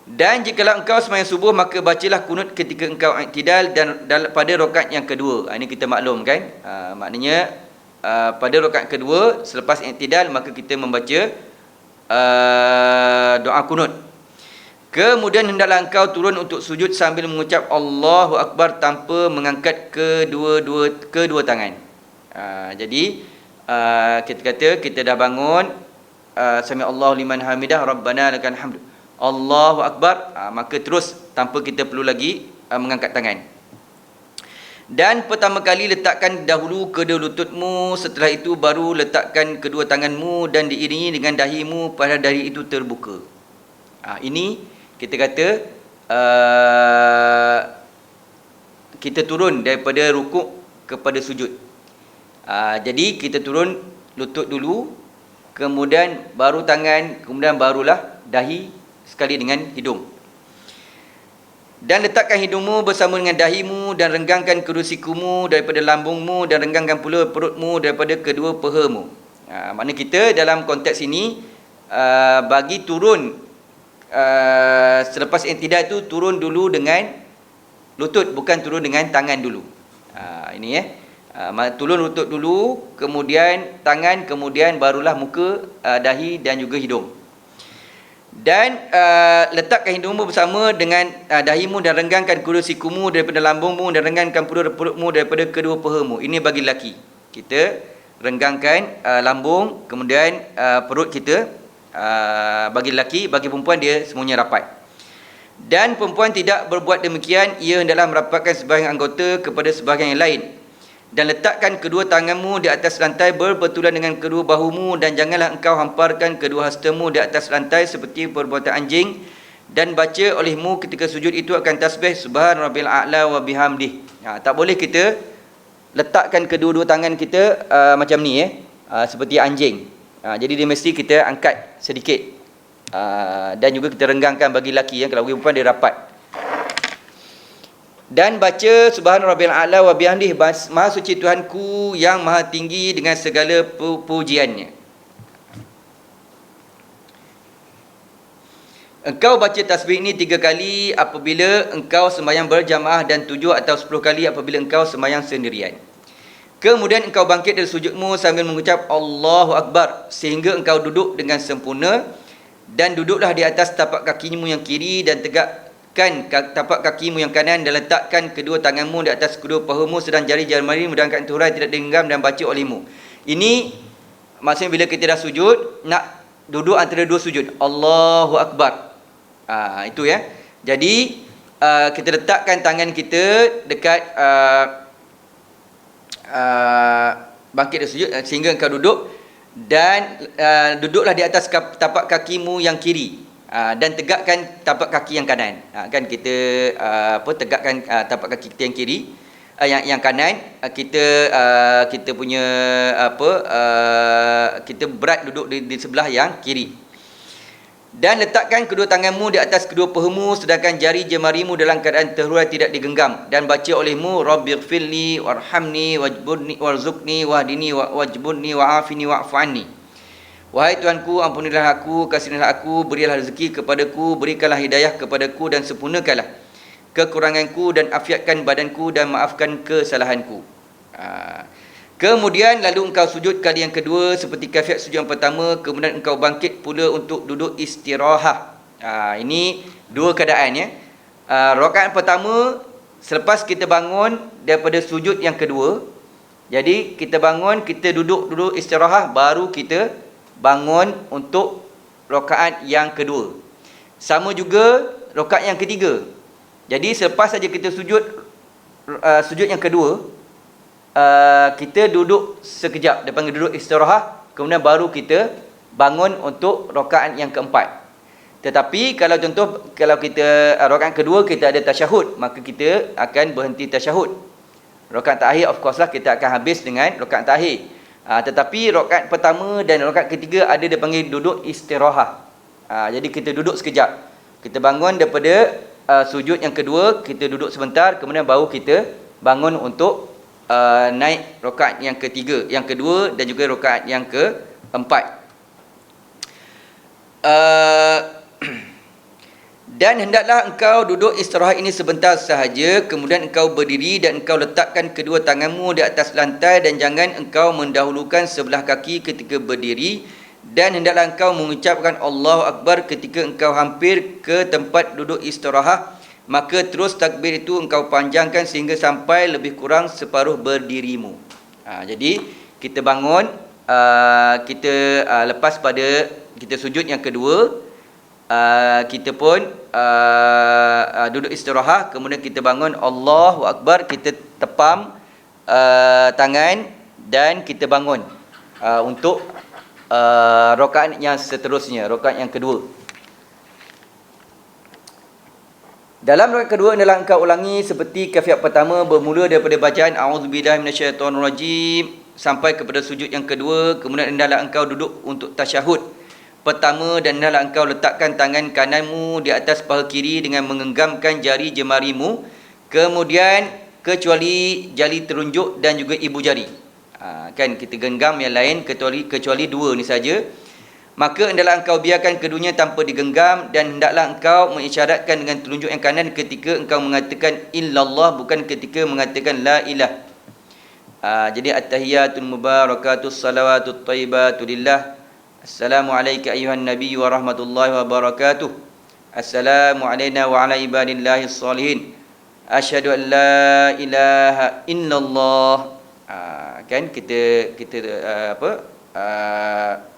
Dan jikalau engkau sembahyang subuh, maka bacalah kunut ketika engkau i'tidal dan pada rakaat yang kedua. Ini kita maklum kan, maknanya pada rakaat kedua selepas i'tidal, maka kita membaca doa kunut. Kemudian hendaklah engkau turun untuk sujud sambil mengucap Allahu Akbar tanpa mengangkat kedua tangan. Jadi kita kata kita dah bangun, Sami Allahu liman hamidah, Rabbana lakal hamd, Allahu Akbar, maka terus tanpa kita perlu lagi mengangkat tangan. Dan pertama kali letakkan dahulu kedua lututmu, setelah itu baru letakkan kedua tanganmu, dan diiringi dengan dahimu pada dahi itu terbuka. Ini kita kata kita turun daripada rukuk kepada sujud. Jadi kita turun lutut dulu, kemudian baru tangan, kemudian barulah dahi sekali dengan hidung. Dan letakkan hidungmu bersama dengan dahimu, dan renggangkan kedua sikumu daripada lambungmu, dan renggangkan pula perutmu daripada kedua pehamu. Maknanya kita dalam konteks ini bagi turun selepas i'tidal itu turun dulu dengan lutut, bukan turun dengan tangan dulu. Ini Tulun lutut dulu, kemudian tangan, kemudian barulah muka, dahi dan juga hidung. Dan letakkan hidungmu bersama dengan dahimu dan renggangkan kedua sikumu daripada lambungmu dan renggangkan pula perutmu daripada kedua pahamu. Ini bagi lelaki. Kita renggangkan lambung, kemudian perut kita. Bagi lelaki, bagi perempuan dia semuanya rapat. Dan perempuan tidak berbuat demikian, ia hendaklah merapatkan sebahagian anggota kepada sebahagian yang lain. Dan letakkan kedua tanganmu di atas lantai berbetulan dengan kedua bahumu, dan janganlah engkau hamparkan kedua hastamu di atas lantai seperti perbuatan anjing. Dan baca olehmu ketika sujud itu akan tasbih subhan rabbil a'la wa bihamdih. Tak boleh kita letakkan kedua-dua tangan kita macam ni seperti anjing. Jadi dia mesti kita angkat sedikit. Dan juga kita renggangkan bagi lelaki, kalau bagi perempuan dia rapat. Dan baca subhan rabbil a'la wa bihamdih, maha suci Tuhanku yang maha tinggi dengan segala pujiannya. Engkau baca tasbih ini 3 kali apabila engkau sembahyang berjamaah, dan 7 atau 10 kali apabila engkau sembahyang sendirian. Kemudian engkau bangkit dari sujudmu sambil mengucap Allahu Akbar sehingga engkau duduk dengan sempurna. Dan duduklah di atas tapak kakimu yang kiri, dan tegakkan tapak kakimu yang kanan, dan letakkan kedua tanganmu di atas kedua pahamu sedang jari jemarimu dan kaki turai tidak digenggam, dan baca olehmu. Ini maksudnya bila kita dah sujud, nak duduk antara dua sujud, Allahu Akbar. Itu ya. Jadi kita letakkan tangan kita dekat bangkit dari sujud sehingga engkau duduk, dan duduklah di atas tapak kakimu yang kiri, dan tegakkan tapak kaki yang kanan. Kan kita tegakkan tapak kaki kita yang kiri, yang kanan, kita punya kita berat duduk di sebelah yang kiri. Dan letakkan kedua tanganmu di atas kedua pahamu sedangkan jari jemarimu dalam keadaan terhurai tidak digenggam, dan baca olehmu rabbighfirli warhamni wajburni warzuqni wahdini wajburni wa'afini wa'fu anni. Wahai Tuhanku, ampunilah aku, kasihilah aku, berilah rezeki kepadaku, berikanlah hidayah kepadaku, dan sempurnakanlah kekuranganku, dan afiatkan badanku, dan maafkan kesalahanku. Kemudian lalu engkau sujud kali yang kedua seperti kaifiat sujud yang pertama, kemudian engkau bangkit pula untuk duduk istirahat. Ini dua keadaan ya. Rakaat pertama selepas kita bangun daripada sujud yang kedua. Jadi kita bangun, kita duduk istirahat, baru kita bangun untuk rakaat yang kedua. Sama juga rakaat yang ketiga. Jadi selepas saja kita sujud yang kedua, kita duduk sekejap, dia panggil duduk istirahat, kemudian baru kita bangun untuk rakaat yang keempat. Tetapi kalau kita rakaat kedua kita ada tasyahud, maka kita akan berhenti tasyahud. Rakaat terakhir of course lah kita akan habis dengan rakaat terakhir. Tetapi rakaat pertama dan rakaat ketiga ada dia panggil duduk istirahat. Jadi kita duduk sekejap. Kita bangun daripada sujud yang kedua, kita duduk sebentar, kemudian baru kita bangun untuk naik rakaat yang ketiga, yang kedua dan juga rakaat yang keempat. Dan hendaklah engkau duduk istirahat ini sebentar sahaja, kemudian engkau berdiri dan engkau letakkan kedua tanganmu di atas lantai, dan jangan engkau mendahulukan sebelah kaki ketika berdiri, dan hendaklah engkau mengucapkan Allahu Akbar ketika engkau hampir ke tempat duduk istirahat. Maka terus takbir itu engkau panjangkan sehingga sampai lebih kurang separuh berdirimu. Jadi kita bangun, kita lepas pada kita sujud yang kedua, kita pun duduk istirahat, kemudian kita bangun Allahu Akbar, kita tepam tangan dan kita bangun untuk rakaat yang seterusnya, rakaat yang kedua. Dalam rakaat kedua adalah engkau ulangi seperti kaifiat pertama, bermula daripada bacaan a'udzubillahi minasyaitonirrajim sampai kepada sujud yang kedua. Kemudian hendaklah engkau duduk untuk tasyahud pertama, dan hendaklah engkau letakkan tangan kananmu di atas paha kiri dengan menggenggamkan jari jemarimu, kemudian kecuali jari telunjuk dan juga ibu jari. Kan kita genggam yang lain kecuali dua ni saja. Maka hendaklah engkau biarkan keduanya tanpa digenggam, dan hendaklah engkau mengisyaratkan dengan telunjuk yang kanan ketika engkau mengatakan illallah, bukan ketika mengatakan la ilah. Jadi at-tahiyatul mubarakatus salawatut thayyibatu lillah. Assalamu alayka ayuhan nabiy wa rahmatullahi wa barakatuh. Assalamu alayna wa ala ibadillahis salihin. Asyhadu an la ilaha illallah. Kan kita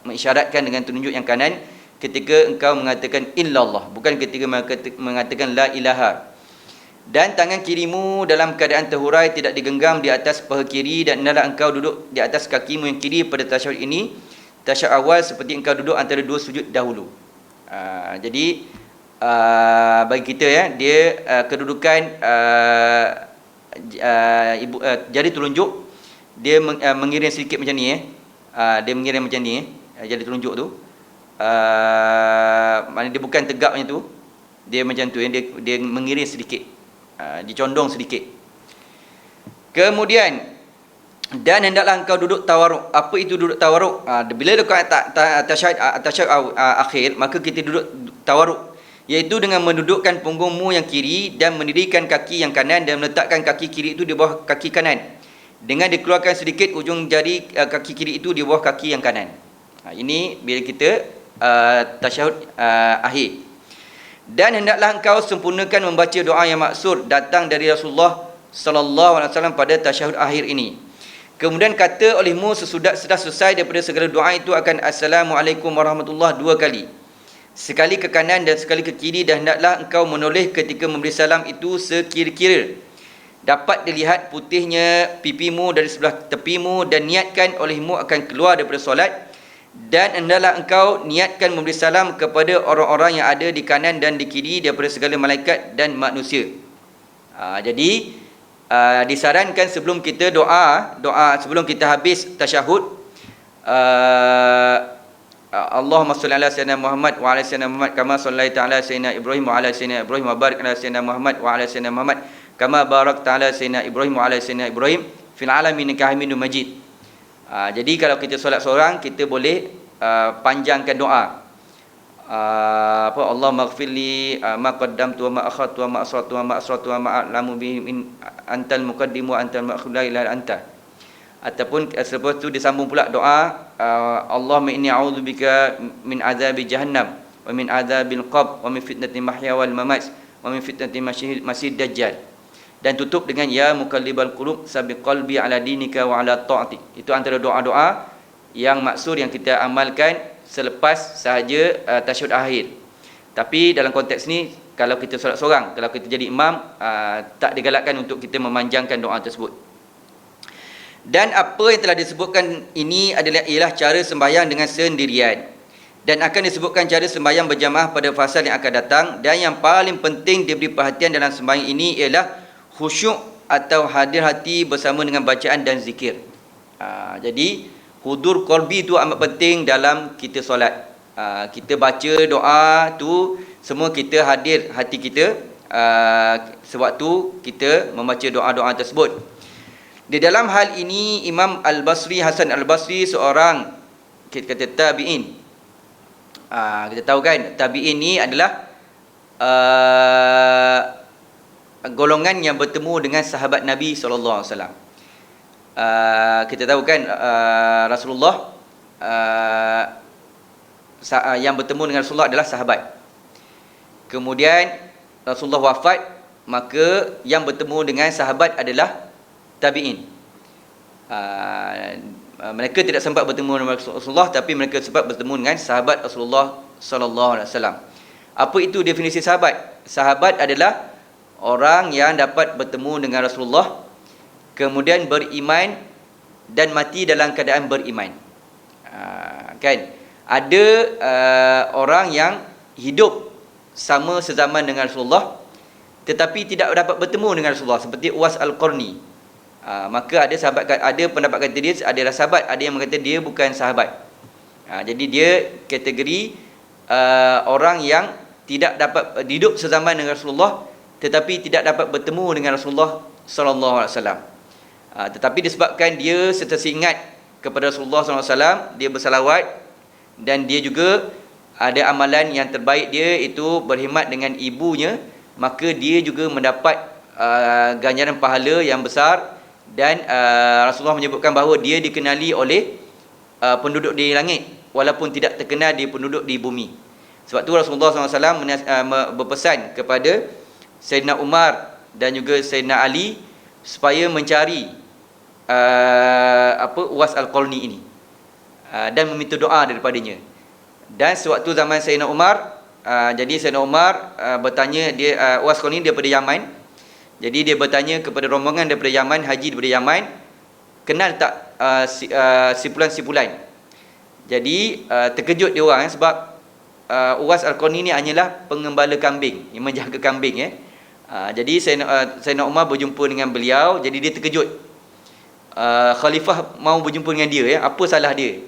mengisyaratkan dengan tunjuk yang kanan ketika engkau mengatakan illallah, bukan ketika mengatakan la ilaha. Dan tangan kirimu dalam keadaan terhurai tidak digenggam di atas paha kiri, dan hendaklah engkau duduk di atas kakimu yang kiri pada tasyahud ini, tasyahud awal, seperti engkau duduk antara dua sujud dahulu. Jadi bagi kita ya, dia kedudukan jari telunjuk dia mengiring sedikit macam ni dia mengiring macam ni jari telunjuk tu. Maknanya dia bukan tegak macam tu, dia macam tu dia mengiring sedikit, dicondong sedikit. Kemudian, dan hendaklah engkau duduk tawaruk. Apa itu duduk tawaruk? Bila dekat tasyahud akhir, maka kita duduk tawaruk, iaitu dengan mendudukkan punggungmu yang kiri dan mendirikan kaki yang kanan dan meletakkan kaki kiri itu di bawah kaki kanan, dengan dikeluarkan sedikit ujung jari kaki kiri itu di bawah kaki yang kanan. Ini bila kita tasyahud akhir. Dan hendaklah engkau sempurnakan membaca doa yang maksur datang dari Rasulullah sallallahu alaihi wasallam pada tasyahud akhir ini. Kemudian kata olehmu sesudah selesai daripada segala doa itu akan assalamualaikum warahmatullahi 2 kali. Sekali ke kanan dan sekali ke kiri, dan hendaklah engkau menoleh ketika memberi salam itu sekira-kira dapat dilihat putihnya pipimu dari sebelah tepimu, dan niatkan olehmu akan keluar daripada solat. Dan hendaklah engkau niatkan memberi salam kepada orang-orang yang ada di kanan dan di kiri daripada segala malaikat dan manusia. Jadi disarankan sebelum kita doa sebelum kita habis tasyahud, Allahumma shalli ala sayyidina Muhammad wa ala sayyidina Muhammad kama shallaita ala sayyidina Ibrahim wa ala sayyidina Ibrahim wa barik ala sayyidina Muhammad wa ala sayyidina Muhammad kama barakta ala sayyidina Ibrahim wa ala sayyidina Ibrahim fil alamin innaka Hamidum Majid. Jadi kalau kita solat seorang, kita boleh panjangkan doa. Allah maghfirli ma qaddamtu wa ma akhartu wa ma asrartu wa ma asrartu wa ma a'lamu bihi min antal muqaddim wa antal muakhir la ilaha anta. Ataupun selepas itu disambung pula doa Allahumma inni a'udzubika min azabi jahannam wa min azabil qabr wa min fitnatil mahya wal mamat wa min fitnatil masih dajjal. Dan tutup dengan ya muqallibal qulub sabi qalbi ala dinika wa ala ta'ati. Itu antara doa-doa yang maksur yang kita amalkan selepas sahaja tasyahud akhir. Tapi dalam konteks ni, kalau kita solat seorang, kalau kita jadi imam, tak digalakkan untuk kita memanjangkan doa tersebut. Dan apa yang telah disebutkan ini ialah cara sembahyang dengan sendirian, dan akan disebutkan cara sembahyang berjamaah pada fasal yang akan datang. Dan yang paling penting diberi perhatian dalam sembahyang ini ialah khusyuk atau hadir hati bersama dengan bacaan dan zikir. Jadi hudur qalbi itu amat penting dalam kita solat. Kita baca doa tu semua kita hadir hati kita sewaktu kita membaca doa-doa tersebut. Di dalam hal ini Imam Al-Basri, Hasan Al-Basri, seorang kita kata tabi'in. Kita tahu kan tabi'in ni adalah golongan yang bertemu dengan sahabat Nabi SAW. Kita tahu kan Rasulullah yang bertemu dengan Rasulullah adalah sahabat. Kemudian Rasulullah wafat, maka yang bertemu dengan sahabat adalah tabi'in. Mereka tidak sempat bertemu dengan Rasulullah, tapi mereka sempat bertemu dengan sahabat Rasulullah SAW. Apa itu definisi sahabat? Sahabat adalah orang yang dapat bertemu dengan Rasulullah, kemudian beriman dan mati dalam keadaan beriman. Kan? Ada orang yang hidup sama sezaman dengan Rasulullah tetapi tidak dapat bertemu dengan Rasulullah, seperti Uwais Al-Qarni. Maka ada sahabat, ada pendapat kata dia adalah sahabat, ada yang mengata dia bukan sahabat. Jadi dia kategori orang yang tidak dapat hidup sezaman dengan Rasulullah tetapi tidak dapat bertemu dengan Rasulullah sallallahu alaihi wasallam. Tetapi disebabkan dia sentiasa ingat kepada Rasulullah sallallahu alaihi wasallam, dia bersalawat, dan dia juga ada amalan yang terbaik dia itu berkhidmat dengan ibunya, maka dia juga mendapat ganjaran pahala yang besar Dan Rasulullah menyebutkan bahawa dia dikenali oleh penduduk di langit walaupun tidak terkenal di penduduk di bumi. Sebab tu Rasulullah SAW berpesan kepada Sayyidina Umar dan juga Sayyidina Ali supaya mencari Uwais Al-Qarni ini dan meminta doa daripadanya. Dan sewaktu zaman Sayyidina Umar, jadi Sayyidina Umar bertanya, dia Uwais Al-Qarni daripada Yaman. Jadi dia bertanya kepada rombongan daripada Yaman, haji daripada Yaman, kenal tak sipulan-sipulan. Jadi terkejut dia orang sebab Uwais Al-Qarni ni hanyalah pengembala kambing, yang menjaga kambing. Jadi Sayyidina Umar berjumpa dengan beliau, jadi dia terkejut. Khalifah mau berjumpa dengan dia, apa salah dia?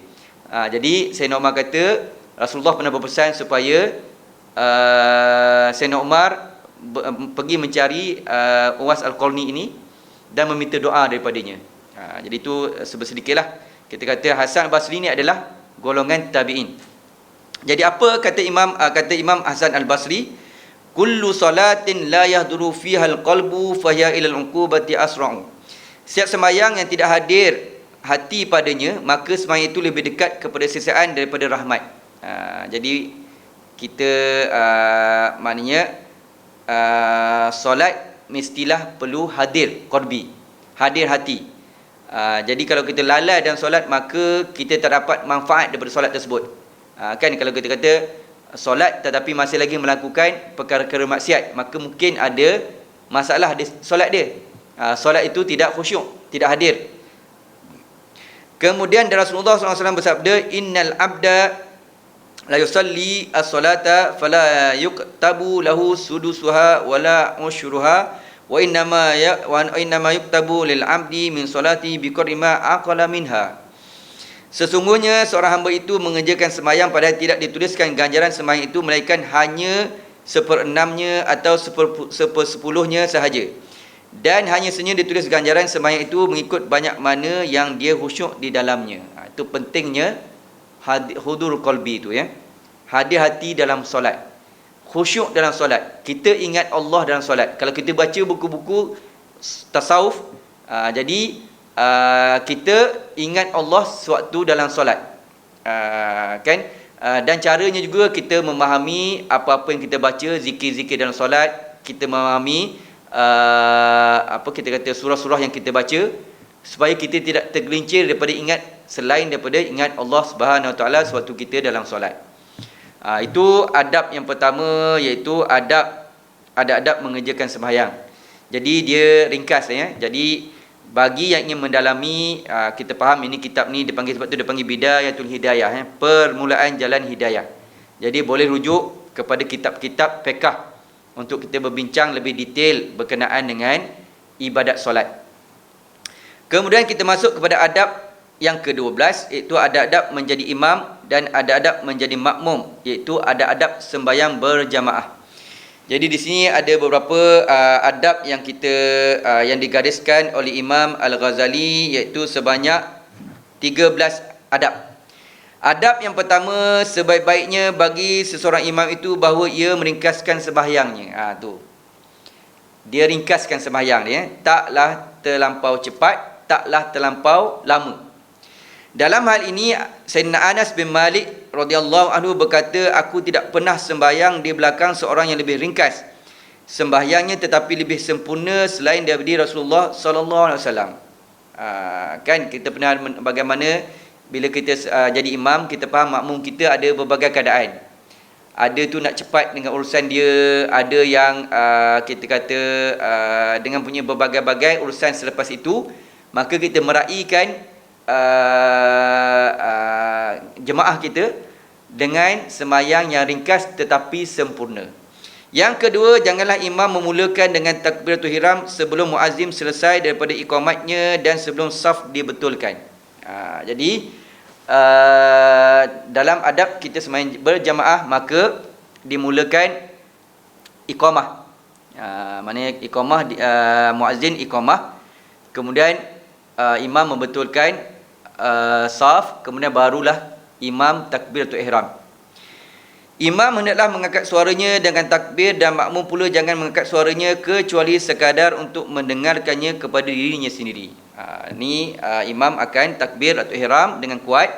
Jadi Sayyidina Umar kata, Rasulullah pernah berpesan supaya Sayyidina Umar pergi mencari Uwais Al-Qarni ini dan meminta doa daripadanya. Jadi itu sedikitlah. Kita kata Hasan Al-Basri ni adalah golongan tabi'in. Jadi apa kata Imam Hasan Al-Basri? Kullu salatin la yahduru fiha al-qalbu fahiya ila al-uqubati asra'u. Setiap sembahyang yang tidak hadir hati padanya, maka sembahyang itu lebih dekat kepada sisaan daripada rahmat. Jadi kita maknanya solat mestilah perlu hadir qalbi, hadir hati. Jadi kalau kita lalai dalam solat, maka kita tak dapat manfaat daripada solat tersebut. Kan kalau kita kata solat tetapi masih lagi melakukan perkara-perkara maksiat, maka mungkin ada masalah di solat dia. Solat itu tidak khusyuk, tidak hadir. Kemudian Rasulullah SAW bersabda, innal abda la yusalli as-salata fala yuktabu lahu sudusuha wala usyruha wa innama yuktabu lil abdi min salati biqadri ma aqala minha. Sesungguhnya seorang hamba itu mengerjakan sembahyang padahal tidak dituliskan ganjaran sembahyang itu melainkan hanya 1/6-nya atau 1/10-nya sahaja, dan hanya saja ditulis ganjaran sembahyang itu mengikut banyak mana yang dia khusyuk di dalamnya. Itu pentingnya hudur qalbi itu, hadir hati dalam solat, khusyuk dalam solat. Kita ingat Allah dalam solat. Kalau kita baca buku-buku tasawuf, jadi kita ingat Allah sewaktu dalam solat, kan? Dan caranya juga kita memahami apa-apa yang kita baca, zikir-zikir dalam solat. Kita memahami kita kata surah-surah yang kita baca, supaya kita tidak tergelincir daripada ingat selain daripada ingat Allah Subhanahu Wa Taala sewaktu kita dalam solat. Itu adab yang pertama, iaitu adab mengerjakan sembahyang. Jadi dia ringkas, Jadi bagi yang ingin mendalami, kita faham ini kitab ni dipanggil, sebab tu dia panggil Bidayatul Hidayah, permulaan jalan hidayah. Jadi boleh rujuk kepada kitab-kitab fiqh untuk kita berbincang lebih detail berkenaan dengan ibadat solat. Kemudian kita masuk kepada adab yang ke-12, iaitu adab menjadi imam dan adab menjadi makmum, iaitu adab sembahyang berjamaah. Jadi di sini ada beberapa adab yang yang digariskan oleh Imam Al-Ghazali, iaitu sebanyak 13 adab. Adab yang pertama, sebaik-baiknya bagi seseorang imam itu bahawa ia meringkaskan sembahyangnya. Dia ringkaskan sembahyang dia, taklah terlampau cepat, taklah terlampau lama. Dalam hal ini Sayyidina Anas bin Malik radhiyallahu anhu berkata, aku tidak pernah sembahyang di belakang seorang yang lebih ringkas sembahyangnya tetapi lebih sempurna selain daripada Rasulullah sallallahu alaihi wasallam. Kan kita pernah bagaimana bila kita jadi imam, kita faham makmum kita ada berbagai keadaan. Ada tu nak cepat dengan urusan dia, ada yang kita kata dengan punya berbagai-bagai urusan selepas itu, maka kita meraihkan jemaah kita dengan sembahyang yang ringkas tetapi sempurna. Yang kedua, janganlah imam memulakan dengan takbiratul ihram sebelum muazzin selesai daripada iqamatnya dan sebelum saf dibetulkan. Jadi dalam adab kita sembahyang berjamaah, maka dimulakan iqamah. Maknanya iqamah, muazzin iqamah, kemudian imam membetulkan saf, kemudian barulah imam takbiratul ihram. Imam hendaklah mengangkat suaranya dengan takbir dan makmum pula jangan mengangkat suaranya kecuali sekadar untuk mendengarkannya kepada dirinya sendiri. Imam akan takbir atau ihram dengan kuat,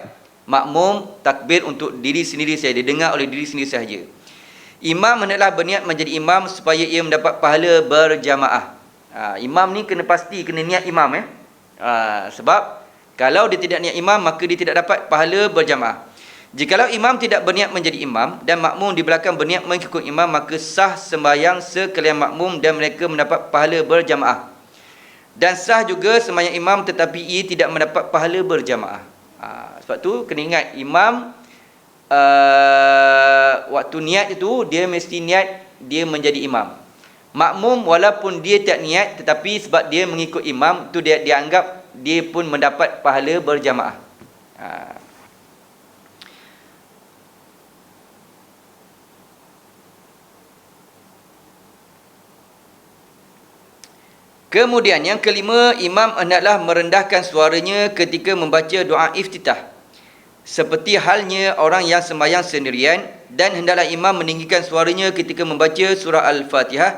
makmum takbir untuk diri sendiri saja, didengar oleh diri sendiri sahaja. Imam hendaklah berniat menjadi imam supaya ia mendapat pahala berjamaah. Imam ni kena niat imam sebab kalau dia tidak niat imam maka dia tidak dapat pahala berjamaah. Jikalau imam tidak berniat menjadi imam dan makmum di belakang berniat mengikut imam, maka sah sembahyang sekalian makmum dan mereka mendapat pahala berjamaah. Dan sah juga sembahyang imam tetapi ia tidak mendapat pahala berjamaah. Sebab tu kena ingat imam waktu niat itu dia mesti niat dia menjadi imam. Makmum walaupun dia tak niat tetapi sebab dia mengikut imam tu dia anggap dia pun mendapat pahala berjamaah. Kemudian yang kelima, imam hendaklah merendahkan suaranya ketika membaca doa iftitah, seperti halnya orang yang sembahyang sendirian, dan hendaklah imam meninggikan suaranya ketika membaca surah Al-Fatihah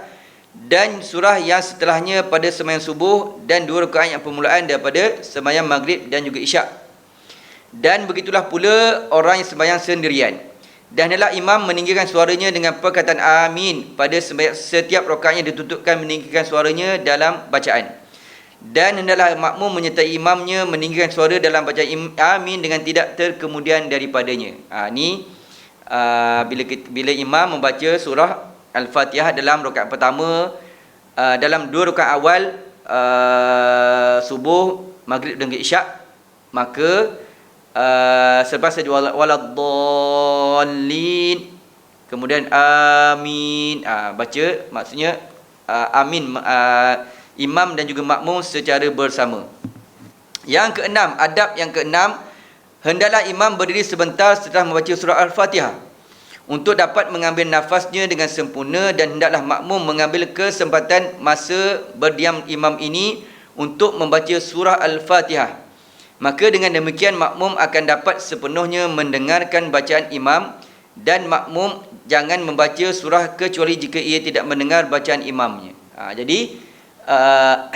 dan surah yang setelahnya pada sembahyang subuh dan 2 rakaat yang permulaan daripada sembahyang maghrib dan juga isyak. Dan begitulah pula orang yang sembahyang sendirian. Dan hendaklah imam meninggikan suaranya dengan perkataan amin pada setiap rakaat yang ditutupkan meninggikan suaranya dalam bacaan. Dan hendaklah makmum menyertai imamnya meninggikan suara dalam bacaan amin dengan tidak terkemudian daripadanya. Bila imam membaca surah Al-Fatihah dalam rakaat pertama, dalam 2 rakaat awal subuh, maghrib dan isyak, maka selepas saja waladdallin, kemudian amin, baca maksudnya amin, imam dan juga makmum secara bersama. Yang keenam, adab yang keenam, hendaklah imam berdiri sebentar setelah membaca surah Al-Fatihah untuk dapat mengambil nafasnya dengan sempurna, dan hendaklah makmum mengambil kesempatan masa berdiam imam ini untuk membaca surah Al-Fatihah. Maka dengan demikian makmum akan dapat sepenuhnya mendengarkan bacaan imam, dan makmum jangan membaca surah kecuali jika ia tidak mendengar bacaan imamnya. Jadi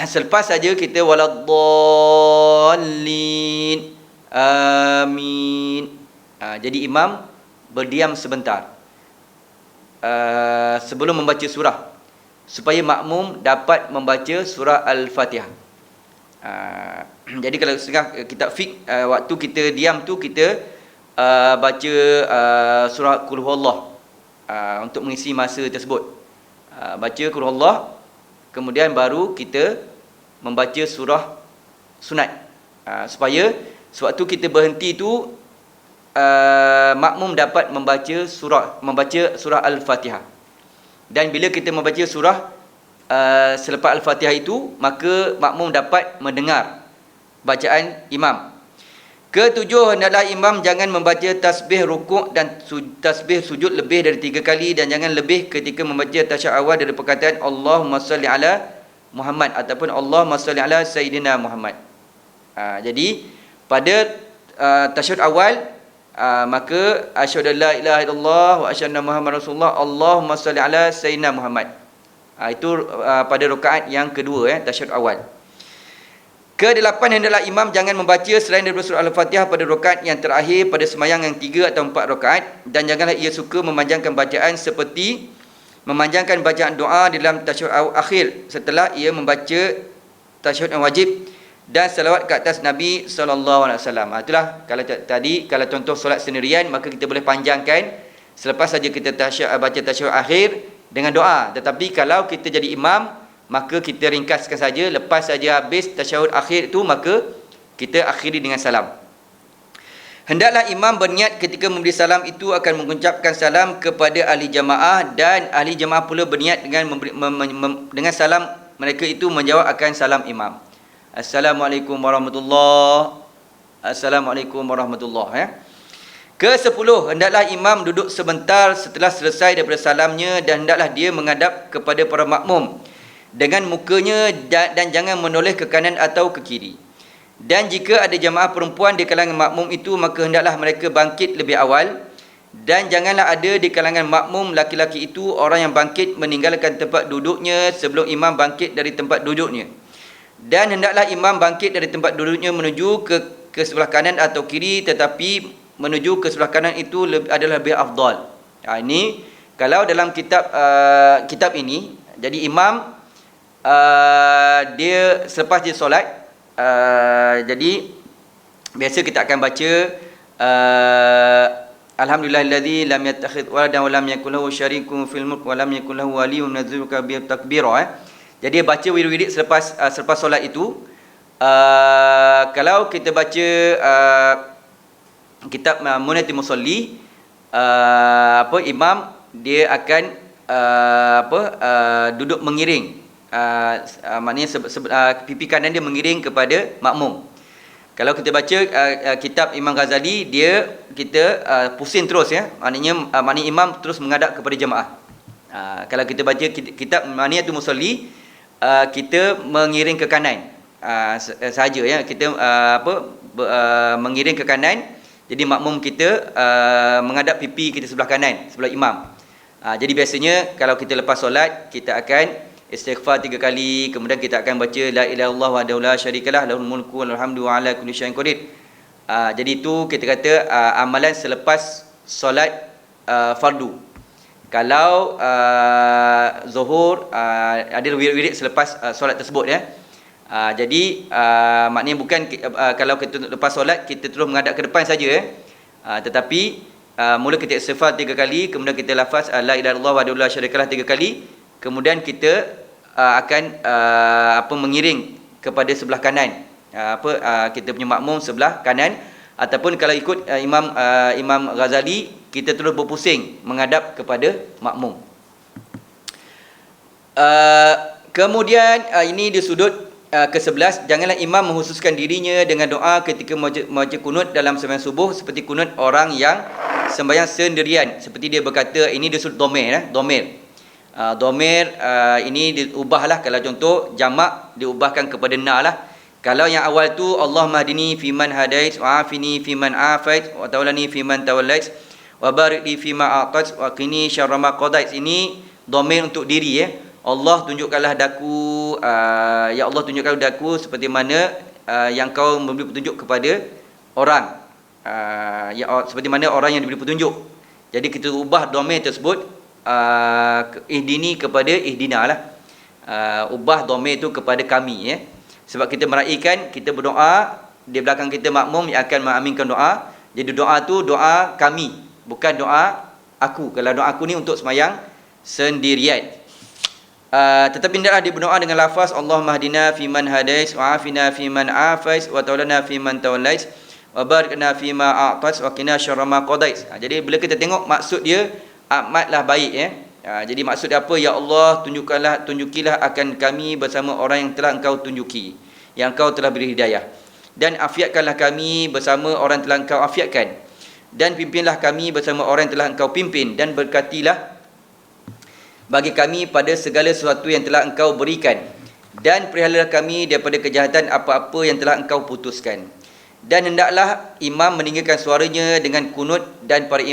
selepas saja kita waladdallin, amin, jadi imam berdiam sebentar sebelum membaca surah supaya makmum dapat membaca surah Al-Fatihah. Jadi kalau setengah kitab fiqh, waktu kita diam tu kita baca surah Qul Huwallah untuk mengisi masa tersebut. Baca Qul Huwallah, kemudian baru kita membaca surah sunat, supaya sewaktu kita berhenti tu makmum dapat membaca surah Al-Fatihah. Dan bila kita membaca surah selepas Al-Fatihah itu, maka makmum dapat mendengar bacaan imam. Ketujuh, hendaklah imam jangan membaca tasbih rukuk dan tasbih sujud lebih dari 3 kali, dan jangan lebih ketika membaca tasyahud awal dari perkataan Allahumma salli ala Muhammad ataupun Allahumma salli ala Sayyidina Muhammad. Jadi pada tasyahud awal, maka asyhadu an la ilaha illallah wa asyhadu anna Muhammadar Rasulullah, Allahumma salli ala Sayyidina Muhammad. Itu pada rakaat yang kedua, tasyahud awal. Kedelapan, hendaklah imam jangan membaca selain daripada surah Al-Fatihah pada rakaat yang terakhir pada sembahyang yang 3 atau 4 rakaat, dan janganlah ia suka memanjangkan bacaan seperti memanjangkan bacaan doa di dalam tasyahud akhir setelah ia membaca tasyahud yang wajib dan salawat ke atas Nabi SAW. Itulah kalau contoh solat sendirian, maka kita boleh panjangkan selepas saja kita baca tasyahud akhir dengan doa. Tetapi kalau kita jadi imam, maka kita ringkaskan saja, lepas saja habis tasyahud akhir itu, maka kita akhiri dengan salam. Hendaklah imam berniat ketika memberi salam itu akan mengucapkan salam kepada ahli jamaah, dan ahli jamaah pula berniat dengan dengan salam mereka itu menjawab akan salam imam. Assalamualaikum warahmatullahi, Assalamualaikum warahmatullahi. Ke-10, hendaklah imam duduk sebentar setelah selesai daripada salamnya, dan hendaklah dia menghadap kepada para makmum dengan mukanya dan jangan menoleh ke kanan atau ke kiri. Dan jika ada jamaah perempuan di kalangan makmum itu, maka hendaklah mereka bangkit lebih awal Dan janganlah ada di kalangan makmum laki-laki itu orang yang bangkit meninggalkan tempat duduknya sebelum imam bangkit dari tempat duduknya. Dan hendaklah imam bangkit dari tempat duduknya menuju ke sebelah kanan atau kiri, tetapi menuju ke sebelah kanan itu adalah lebih afdal. Ini kalau dalam kitab ini, jadi imam dia selepas dia solat, jadi biasa kita akan baca Alhamdulillahillazi lam yattakhidh waladan wa lam yakul lahu syarikun fil mulk wa lam yakul lahu waliyyun yunazziruka bi takbira. Jadi dia baca wirid-wirid selepas solat itu. Kalau kita baca kitab Munatul Musalli, imam dia akan duduk mengiring, maknanya pipi kanan dia mengiring kepada makmum. Kalau kita baca kitab Imam Ghazali, kita pusing terus, ya, maknanya imam terus menghadap kepada jemaah. Kalau kita baca kitab Maniatul Musalli, kita mengiring ke kanan saja, ya, kita mengiring ke kanan. Jadi makmum kita menghadap pipi kita sebelah kanan, sebelah imam. Jadi biasanya kalau kita lepas solat, kita akan istighfar 3 kali, kemudian kita akan baca la ilaha illallah wahdahu la syarikalah lahul mulku wal hamdu wa ala kulli syai'in qadir. Jadi itu kita kata amalan selepas solat fardu. Kalau zuhur ada wirid-wirid selepas solat tersebut, ya. Jadi maknanya bukan kalau kita lepas solat kita terus menghadap ke depan saja, ya. Tetapi mula kita istighfar 3 kali, kemudian kita lafaz la ilaha illallah wahdahu la syarikalah 3 kali, kemudian kita akan mengiring kepada sebelah kanan, kita punya makmum sebelah kanan, ataupun kalau ikut Imam Ghazali, kita terus berpusing menghadap kepada makmum. Kemudian ini di sudut ke-11, janganlah imam menghususkan dirinya dengan doa ketika membaca kunut dalam sembahyang subuh seperti kunut orang yang sembahyang sendirian, seperti dia berkata, ini di sudut domir, domir ini diubahlah. Kalau contoh jamak diubahkan kepada na lah. Kalau yang awal tu Allah mahdini fiman hadait wa afini fiman afait wa tawallani fiman tawallait wa barik li fima atat wa qini syarra ma qadait, ini domir untuk diri, ya. Allah tunjukkanlah daku, ya Allah tunjukkanlah daku seperti mana yang kau memberi petunjuk kepada orang, ya seperti mana orang yang diberi petunjuk. Jadi kita ubah domir tersebut ihdini kepada ihdina lah, ubah domir itu kepada kami, ya. Sebab kita meraihkan, kita berdoa, di belakang kita makmum yang akan mengaminkan doa. Jadi doa tu doa kami, bukan doa aku. Kalau doa aku ni untuk sembahyang sendirian. Tetapi hendaklah dia berdoa dengan lafaz Allahumma hdina fiman hadais wa afina fiman afais wa tawallana fiman tawallais wa barik lana fima a'tais wa qina syarra ma qadais. Jadi bila kita tengok maksud dia amatlah baik, ya. Jadi maksud dia apa? Ya Allah, tunjukilah akan kami bersama orang yang telah engkau tunjuki, yang engkau telah beri hidayah, dan afiatkanlah kami bersama orang yang telah engkau afiatkan, dan pimpinlah kami bersama orang yang telah engkau pimpin, dan berkatilah bagi kami pada segala sesuatu yang telah engkau berikan, dan perihalalah kami daripada kejahatan apa-apa yang telah engkau putuskan. Dan hendaklah imam meninggikan suaranya dengan kunut, dan para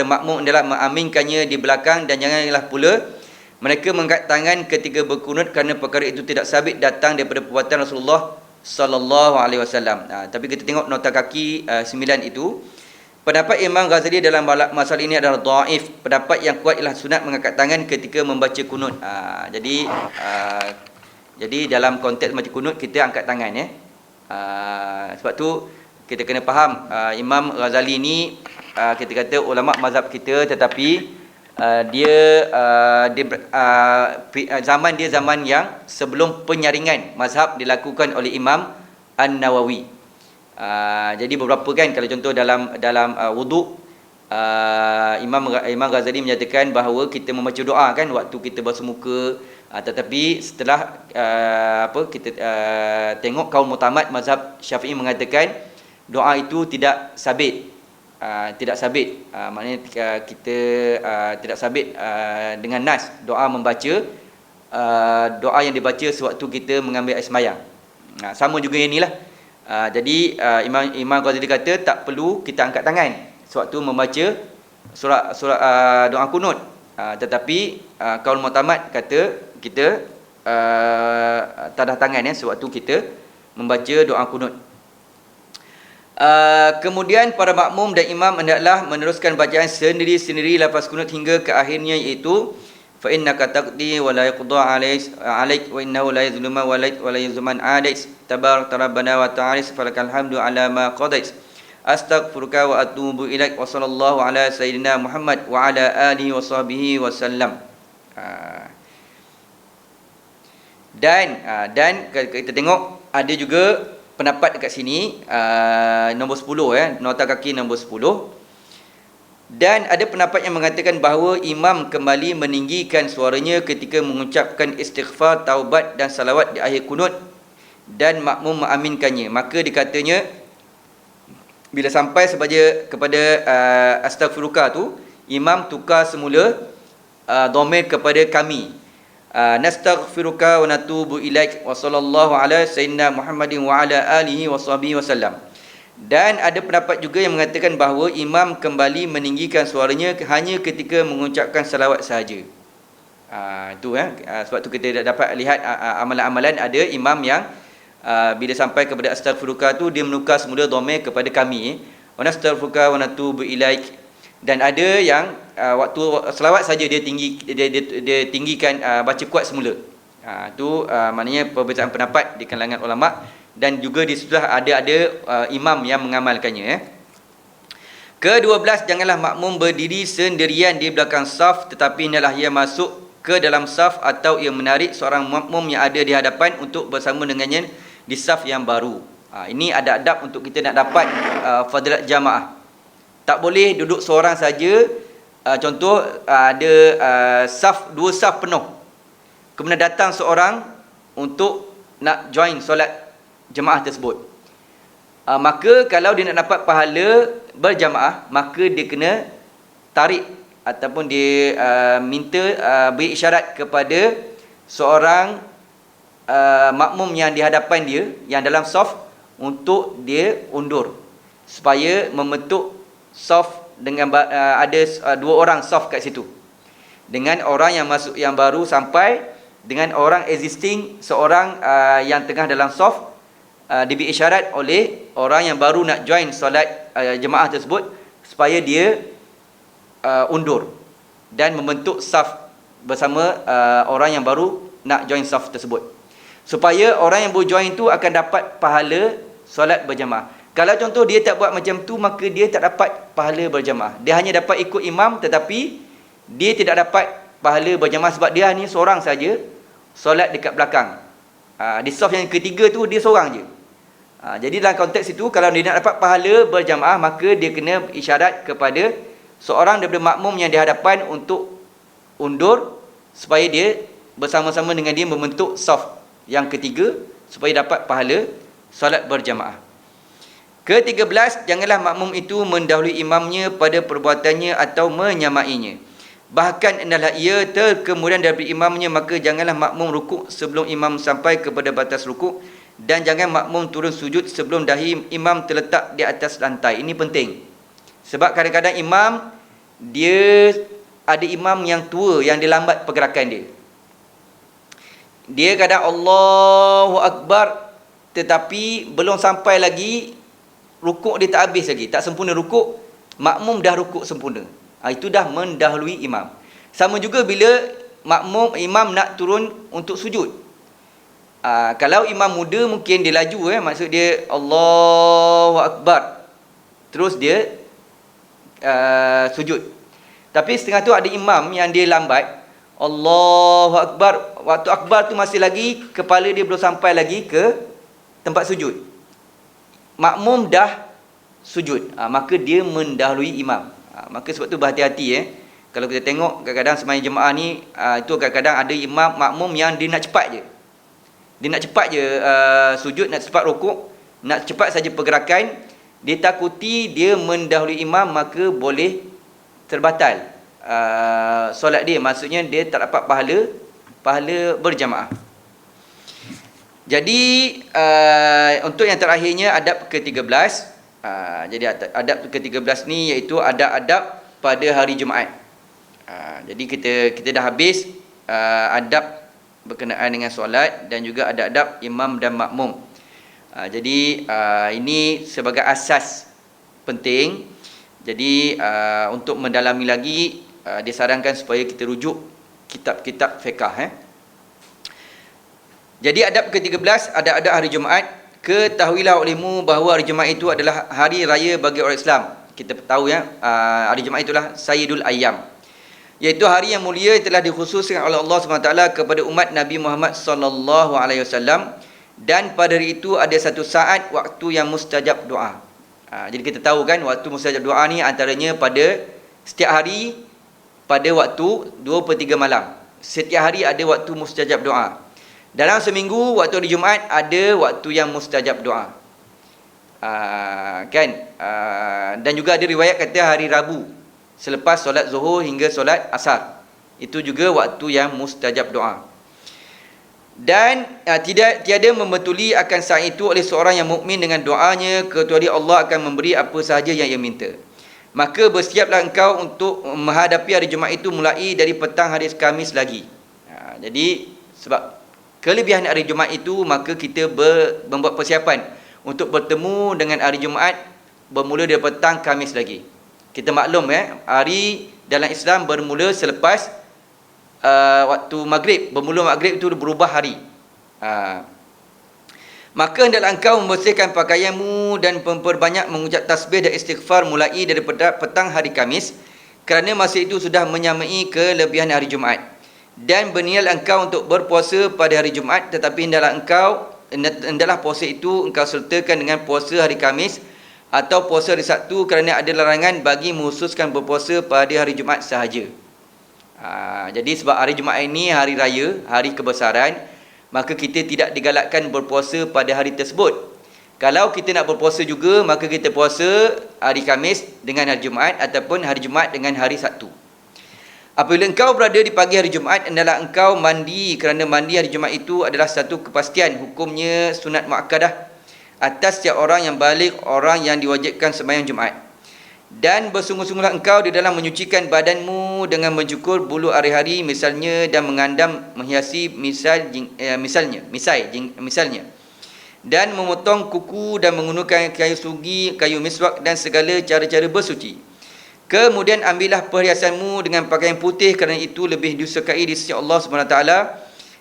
makmum hendaklah mengaminkannya di belakang, dan janganlah pula mereka mengangkat tangan ketika berkunut, kerana perkara itu tidak sabit datang daripada perbuatan Rasulullah sallallahu alaihi wasallam. Tapi kita tengok nota kaki 9 itu. Pendapat Imam Ghazali dalam masalah ini adalah dhaif. Pendapat yang kuat ialah sunat mengangkat tangan ketika membaca kunut. Jadi dalam konteks membaca kunut kita angkat tangan, ya. Sebab tu kita kena faham Imam Ghazali ni kita kata ulama mazhab kita, tetapi zaman dia zaman yang sebelum penyaringan mazhab dilakukan oleh Imam An-Nawawi. Jadi beberapa kan, kalau contoh dalam wuduk, Imam Ghazali menyatakan bahawa kita membaca doa kan waktu kita basuh muka, tetapi setelah kita tengok kaum mutamat mazhab Syafi'i mengatakan doa itu tidak sabit, maknanya kita tidak sabit dengan nas, doa membaca doa yang dibaca sewaktu kita mengambil air sembahyang. Sama juga yang inilah. Jadi Imam Ghazali kata tak perlu kita angkat tangan sewaktu membaca doa kunut. Tetapi kaul mu'tamad kata kita tadah tangan sewaktu kita membaca doa kunut. Kemudian para makmum dan imam hendaklah meneruskan bacaan sendiri-sendiri lafaz kunut hingga ke akhirnya, iaitu fa innaka taqdi wa la yuqda alaik wa innahu la yuzlima wa la yuzman alaik tabarakta rabbana wa ta'ala falakal hamdu ala ma qadait astaghfiruka wa atubu ilaik wa sallallahu ala sayyidina Muhammad wa ala alihi wa sahbihi wasallam. Dan kita tengok ada juga pendapat dekat sini, nombor 10 nota kaki nombor 10. Dan ada pendapat yang mengatakan bahawa imam kembali meninggikan suaranya ketika mengucapkan istighfar, taubat dan salawat di akhir kunut dan makmum mengaminkannya. Maka dikatanya bila sampai kepada astaghfiruka tu, imam tukar semula dhamir kepada kami. Nastaghfiruka wa natubu ilaik wa sallallahu ala sayyidina Muhammadin wa ala alihi wa sahbihi wasallam. Dan ada pendapat juga yang mengatakan bahawa imam kembali meninggikan suaranya hanya ketika mengucapkan salawat sahaja. Sebab tu kita dapat lihat amalan-amalan ada imam yang bila sampai kepada astaghfiruka tu dia menukar semula dhamir kepada kami. Wa nastaghfiruka wa natubu ilaik. Dan ada yang waktu selawat saja dia tinggikan baca kuat semula. Maknanya perbezaan pendapat di kalangan ulama. Dan juga di sebelah ada imam yang mengamalkannya. Ke-12, janganlah makmum berdiri sendirian di belakang saf, tetapi hendaklah ia masuk ke dalam saf atau ia menarik seorang makmum yang ada di hadapan untuk bersama dengannya di saf yang baru. Ini ada adab untuk kita nak dapat fadilat jamaah. Tak boleh duduk seorang saja. Contoh ada dua saf penuh, kemudian datang seorang untuk nak join solat jemaah tersebut. Maka kalau dia nak dapat pahala berjamaah, maka dia kena tarik ataupun dia minta beri isyarat kepada seorang makmum yang di hadapan dia, yang dalam saf, untuk dia undur supaya membentuk saf dengan ada dua orang saf kat situ, dengan orang yang masuk yang baru sampai dengan orang existing seorang yang tengah dalam saf. Diberi isyarat oleh orang yang baru nak join solat jemaah tersebut supaya dia undur dan membentuk saf bersama orang yang baru nak join saf tersebut, supaya orang yang baru join tu akan dapat pahala solat berjemaah. Kalau contoh dia tak buat macam tu, maka dia tak dapat pahala berjemaah. Dia hanya dapat ikut imam, tetapi dia tidak dapat pahala berjemaah sebab dia hanya seorang saja solat dekat belakang. Di saf yang ketiga tu dia seorang je. Jadi dalam konteks itu, kalau dia nak dapat pahala berjamaah, maka dia kena isyarat kepada seorang daripada makmum yang di hadapan untuk undur supaya dia bersama-sama dengan dia membentuk saf yang ketiga supaya dapat pahala solat berjamaah. Ke-13, janganlah makmum itu mendahului imamnya pada perbuatannya atau menyamainya. Bahkan hendaklah ia terkemudian daripada imamnya, maka janganlah makmum rukuk sebelum imam sampai kepada batas rukuk. Dan jangan makmum turun sujud sebelum dahi imam terletak di atas lantai. Ini penting. Sebab kadang-kadang imam, dia ada imam yang tua yang dia lambat pergerakan dia. Dia kadang Allahu Akbar, tetapi belum sampai lagi rukuk, dia tak habis lagi, tak sempurna rukuk, makmum dah rukuk sempurna. Itu dah mendahului imam. Sama juga bila imam nak turun untuk sujud. Kalau imam muda mungkin dia laju, maksud dia Allahu Akbar, terus dia sujud. Tapi setengah tu ada imam yang dia lambat, Allahu Akbar, waktu Akbar tu masih lagi kepala dia belum sampai lagi ke tempat sujud, makmum dah sujud, maka dia mendahului imam. Maka sebab tu berhati-hati. Kalau kita tengok kadang-kadang sembahyang jemaah ni, itu kadang-kadang ada imam makmum yang dia nak cepat je. Dia nak cepat je sujud, nak cepat rukuk, nak cepat saja pergerakan. Dia takuti dia mendahului imam, maka boleh terbatal solat dia. Maksudnya dia tak dapat pahala berjamaah. Jadi untuk yang terakhirnya, adab ke-13. Jadi adab ke-13 ni iaitu adab-adab pada hari Jumaat. Jadi kita dah habis adab berkenaan dengan solat dan juga adab-adab imam dan makmum. Jadi ini sebagai asas penting. Jadi untuk mendalami lagi disarankan supaya kita rujuk kitab-kitab fiqh. Jadi adab ke-13, adab-adab hari Jumaat. Ketahuilah olehmu bahawa hari Jumaat itu adalah hari raya bagi orang Islam. Kita tahu ya, hari Jumaat itulah Sayyidul Ayyam, iaitu hari yang mulia yang telah dikhususkan oleh Allah SWT kepada umat Nabi Muhammad SAW. Dan pada hari itu ada satu saat waktu yang mustajab doa. Jadi kita tahu kan, waktu mustajab doa ni antaranya pada setiap hari pada waktu 2/3 malam. Setiap hari ada waktu mustajab doa. Dalam seminggu waktu hari Jumaat ada waktu yang mustajab doa. Dan juga ada riwayat kata hari Rabu selepas solat Zuhur hingga solat Asar, itu juga waktu yang mustajab doa. Dan tiada membetuli akan saat itu oleh seorang yang mukmin dengan doanya kecuali Allah akan memberi apa sahaja yang ia minta. Maka bersiaplah engkau untuk menghadapi hari Jumaat itu mulai dari petang hari Khamis lagi. Jadi sebab kelebihan hari Jumaat itu, maka kita membuat persiapan untuk bertemu dengan hari Jumaat bermula dari petang Khamis lagi. Kita maklum hari dalam Islam bermula selepas waktu maghrib. Bermula maghrib itu berubah hari. Maka hendaklah engkau membersihkan pakaianmu dan memperbanyak mengucap tasbih dan istighfar mulai daripada petang hari Khamis, kerana masa itu sudah menyamai kelebihan hari Jumaat. Dan berniatlah engkau untuk berpuasa pada hari Jumaat, tetapi hendaklah puasa itu engkau sertakan dengan puasa hari Khamis atau puasa hari Sabtu, kerana ada larangan bagi menghususkan berpuasa pada hari Jumaat sahaja. Jadi sebab hari Jumaat ini hari raya, hari kebesaran, maka kita tidak digalakkan berpuasa pada hari tersebut. Kalau kita nak berpuasa juga, maka kita puasa hari Khamis dengan hari Jumaat ataupun hari Jumaat dengan hari Sabtu. Apabila engkau berada di pagi hari Jumaat, hendaklah engkau mandi, kerana mandi hari Jumaat itu adalah satu kepastian hukumnya sunat muakkadah atas setiap orang yang balik, orang yang diwajibkan sembahyang Jumaat. Dan bersungguh-sungguhlah engkau di dalam menyucikan badanmu dengan mencukur bulu hari-hari misalnya, dan mengandam menghiasi misalnya, dan memotong kuku dan menggunakan kayu sugi, kayu miswak dan segala cara-cara bersuci. Kemudian ambillah perhiasanmu dengan pakaian putih, kerana itu lebih disukai di sisi Allah SWT.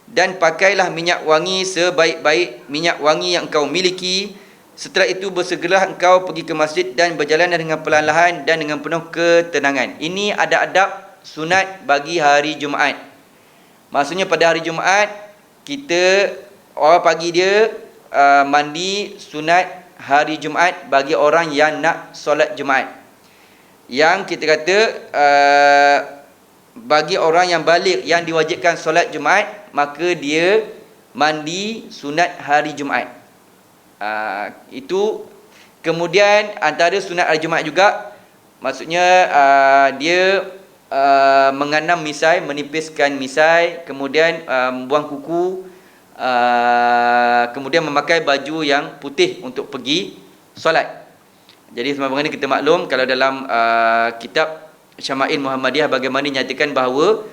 Dan pakailah minyak wangi sebaik-baik minyak wangi yang engkau miliki. Setelah itu bersegeralah engkau pergi ke masjid dan berjalan dengan perlahan-lahan dan dengan penuh ketenangan. Ini adab-adab sunat bagi hari Jumaat. Maksudnya pada hari Jumaat, kita orang pagi dia mandi sunat hari Jumaat bagi orang yang nak solat Jumaat. Yang kita kata bagi orang yang balik yang diwajibkan solat Jumaat, maka dia mandi sunat hari Jumaat. Itu kemudian antara sunat hari Jumaat juga, maksudnya dia menganam misai, menipiskan misai, kemudian membuang kuku, kemudian memakai baju yang putih untuk pergi solat. Jadi sebagaimana kita maklum, kalau dalam kitab Syama'il Muhammadiyah bagaimana dinyatakan bahawa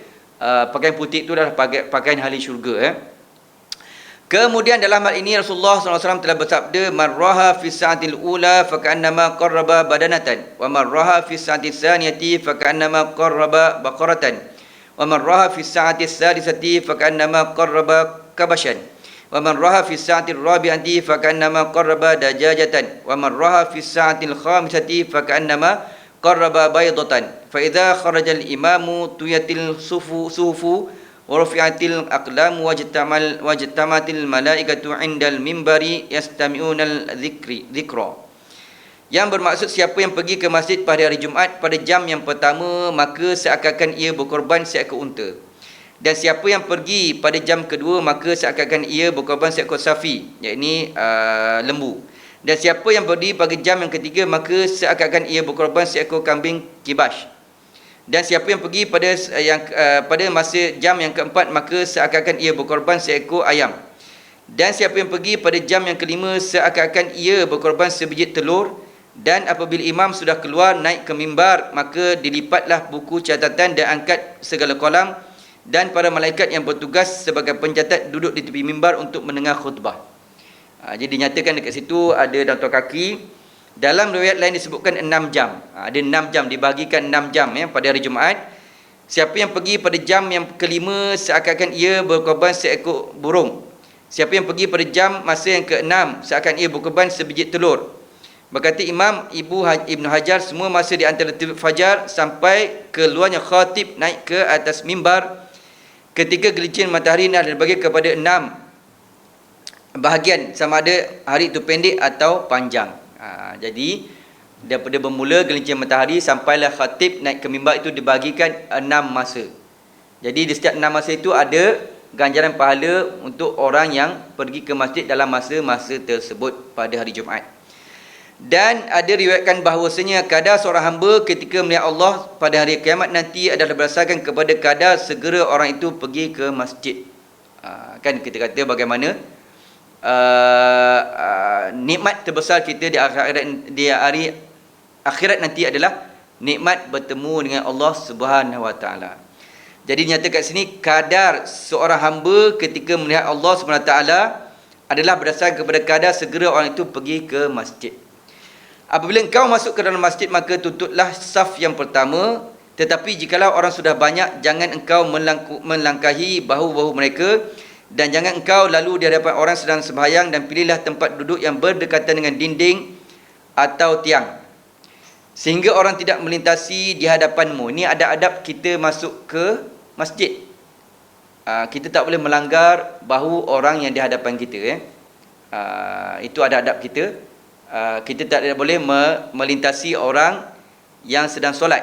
pakaian putih itu adalah pakaian ahli syurga. Kemudian dalam hal ini Rasulullah SAW telah bersabda, "Man raha fi sa'atil ula fa ka'annama qarraba badanatan, wa man raha fi sa'atil tsaniyati fa ka'annama qarraba baqaratan, wa man raha fi sa'atil sadisati fa ka'annama qarraba kabashan, wa man raha fi sa'atil rabi'ati fa ka'annama qarraba dajajatan, wa man raha fi sa'atil khamisati fa ka'annama qarraba baydatan, fa idza kharaja al-imamu tuyatil sufu wa rufi'atil aqlam wajtamatil malaikatu 'indal minbari yastami'una al-dhikra." Yang bermaksud siapa yang pergi ke masjid pada hari Jumaat pada jam yang pertama, maka seakan-akan ia berkorban seekor unta. Dan siapa yang pergi pada jam kedua, maka seakan-akan ia berkorban seekor safi, iaitu lembu. Dan siapa yang pergi pada jam yang ketiga, maka seakan-akan ia berkorban seekor kambing kibash. Dan siapa yang pergi pada masa jam yang keempat, maka seakan-akan ia berkorban seekor ayam. Dan siapa yang pergi pada jam yang kelima, seakan-akan ia berkorban sebiji telur. Dan apabila imam sudah keluar naik ke mimbar, maka dilipatlah buku catatan dan angkat segala kolam, dan para malaikat yang bertugas sebagai pencatat duduk di tepi mimbar untuk mendengar khutbah. Jadi dinyatakan dekat situ ada dalam kaki. Dalam riwayat lain disebutkan 6 jam. Ada 6 jam, dibagikan 6 jam pada hari Jumaat. Siapa yang pergi pada jam yang kelima, seakan-akan ia berkorban seekor burung. Siapa yang pergi pada jam masa yang keenam, seakan ia berkorban sebiji telur. Berkata Imam Ibnu Hajar, semua masa di antara terbit fajar sampai keluarnya khatib naik ke atas mimbar ketika gelincir matahari adalah dibagi kepada 6 bahagian, sama ada hari itu pendek atau panjang. Jadi daripada bermula gelincir matahari sampailah khatib naik ke mimbar itu dibagikan 6 masa. Jadi di setiap 6 masa itu ada ganjaran pahala untuk orang yang pergi ke masjid dalam masa-masa tersebut pada hari Jumaat. Dan ada riwayatkan bahawasanya kadar seorang hamba ketika melihat Allah pada hari kiamat nanti adalah berdasarkan kepada kadar segera orang itu pergi ke masjid. Kan kita kata bagaimana nikmat terbesar kita di hari akhirat nanti adalah nikmat bertemu dengan Allah Subhanahu Wa Taala. Jadi dinyatakan kat sini kadar seorang hamba ketika melihat Allah Subhanahu Wa Taala adalah berdasarkan kepada kadar segera orang itu pergi ke masjid. Apabila engkau masuk ke dalam masjid, maka tutuplah saf yang pertama. Tetapi jikalau orang sudah banyak, jangan engkau melangkahi bahu-bahu mereka, dan jangan engkau lalu di hadapan orang sedang sembahyang, dan pilihlah tempat duduk yang berdekatan dengan dinding atau tiang, sehingga orang tidak melintasi di hadapanmu. Ini ada adab kita masuk ke masjid. Kita tak boleh melanggar bahu orang yang di hadapan kita. Itu ada adab kita. Kita tak boleh melintasi orang yang sedang solat.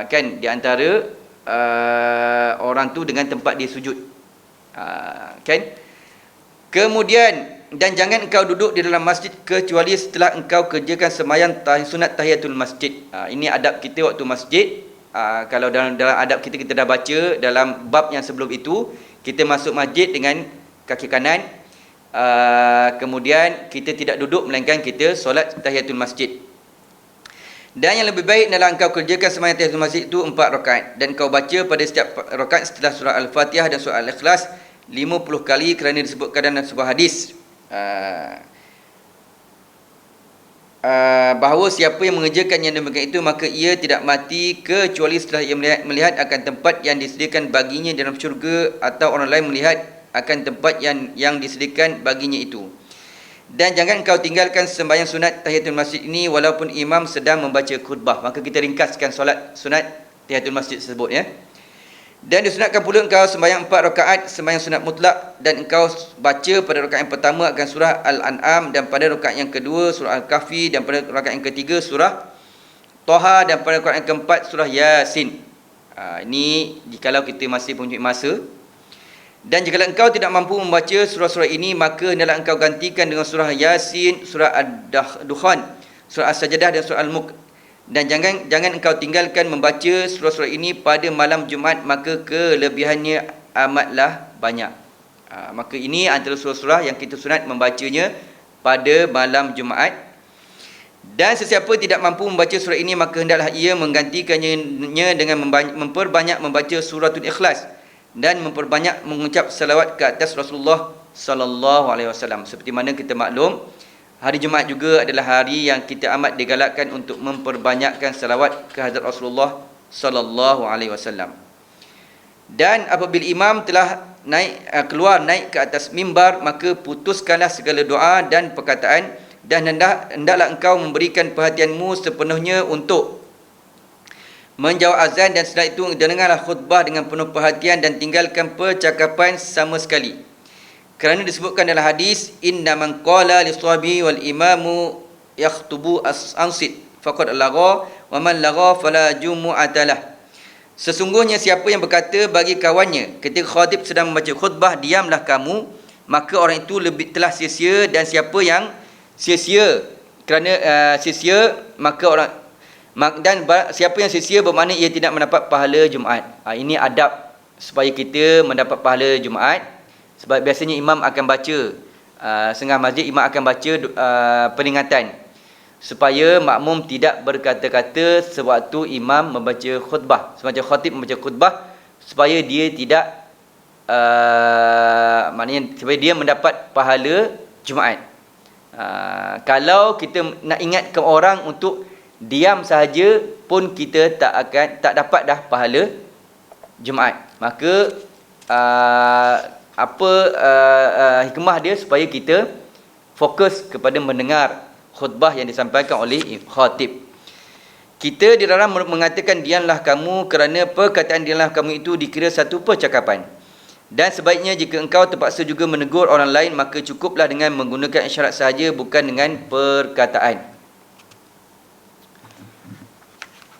Kan di antara orang tu dengan tempat dia sujud. Kan? Kemudian, dan jangan engkau duduk di dalam masjid kecuali setelah engkau kerjakan sembahyang sunat tahiyatul masjid. Ini adab kita waktu masjid. Kalau dalam adab kita dah baca dalam bab yang sebelum itu, kita masuk masjid dengan kaki kanan. Kemudian kita tidak duduk melainkan kita solat tahiyatul masjid. Dan yang lebih baik adalah engkau kerjakan sembahyang tahiyatul masjid itu 4 rakaat, dan engkau baca pada setiap rakaat setelah surah Al-Fatihah dan surah Al-Ikhlas 50 kali, kerana disebutkan dalam sebuah hadis bahawa siapa yang mengerjakan yang demikian itu, maka ia tidak mati kecuali setelah ia melihat akan tempat yang disediakan baginya dalam syurga, atau orang lain melihat akan tempat yang disediakan baginya itu. Dan jangan engkau tinggalkan sembahyang sunat tahiyatul masjid ini walaupun imam sedang membaca khutbah. Maka kita ringkaskan solat sunat tahiyatul masjid tersebut, ya. Dan disunatkan pula engkau sembahyang 4 rakaat sembahyang sunat mutlak, dan engkau baca pada rakaat yang pertama akan surah Al-An'am, dan pada rakaat yang kedua surah Al-Kahfi, dan pada rakaat yang ketiga surah Taha, dan pada rakaat yang keempat surah Yasin. Ini jikalau kita masih punya masa. Dan jika engkau tidak mampu membaca surah-surah ini, maka hendaklah engkau gantikan dengan surah Yasin, surah Ad-Dukhan, surah As-Sajdah dan surah Al-Mulk. Dan jangan engkau tinggalkan membaca surah-surah ini pada malam Jumaat, maka kelebihannya amatlah banyak. Maka ini antara surah-surah yang kita sunat membacanya pada malam Jumaat. Dan sesiapa tidak mampu membaca surah ini, maka hendaklah ia menggantikannya dengan memperbanyak membaca suratul Ikhlas dan memperbanyak mengucap salawat ke atas Rasulullah sallallahu alaihi wasallam. Seperti mana kita maklum, hari Jumaat juga adalah hari yang kita amat digalakkan untuk memperbanyakkan salawat ke hadrat Rasulullah sallallahu alaihi wasallam. Dan apabila imam telah keluar naik ke atas mimbar, maka putuskanlah segala doa dan perkataan, dan hendaklah engkau memberikan perhatianmu sepenuhnya untuk menjawab azan, dan setelah itu dengarlah khutbah dengan penuh perhatian dan tinggalkan percakapan sama sekali. Kerana disebutkan dalam hadis, inna man qala li sahabi wal imamu yakhtubu ansit faqad lagha wa man lagha fala jumu'atalah. Sesungguhnya siapa yang berkata bagi kawannya ketika khatib sedang membaca khutbah, diamlah kamu, maka orang itu telah sia-sia, dan siapa yang sia-sia kerana sia-sia, maka siapa yang sia-sia bermakna ia tidak mendapat pahala Jumaat. Ini adab supaya kita mendapat pahala Jumaat. Sebab biasanya imam akan baca setengah masjid, imam akan baca peringatan supaya makmum tidak berkata-kata sewaktu imam membaca khutbah, semacam khatib membaca khutbah, supaya dia tidak maknanya supaya dia mendapat pahala Jumaat. Kalau kita nak ingatkan orang untuk diam sahaja pun kita tak dapat dah pahala Jumaat. Maka hikmah dia supaya kita fokus kepada mendengar khutbah yang disampaikan oleh khatib. Kita dilarang mengatakan diamlah kamu kerana perkataan diamlah kamu itu dikira satu percakapan. Dan sebaiknya jika engkau terpaksa juga menegur orang lain, maka cukuplah dengan menggunakan isyarat sahaja, bukan dengan perkataan.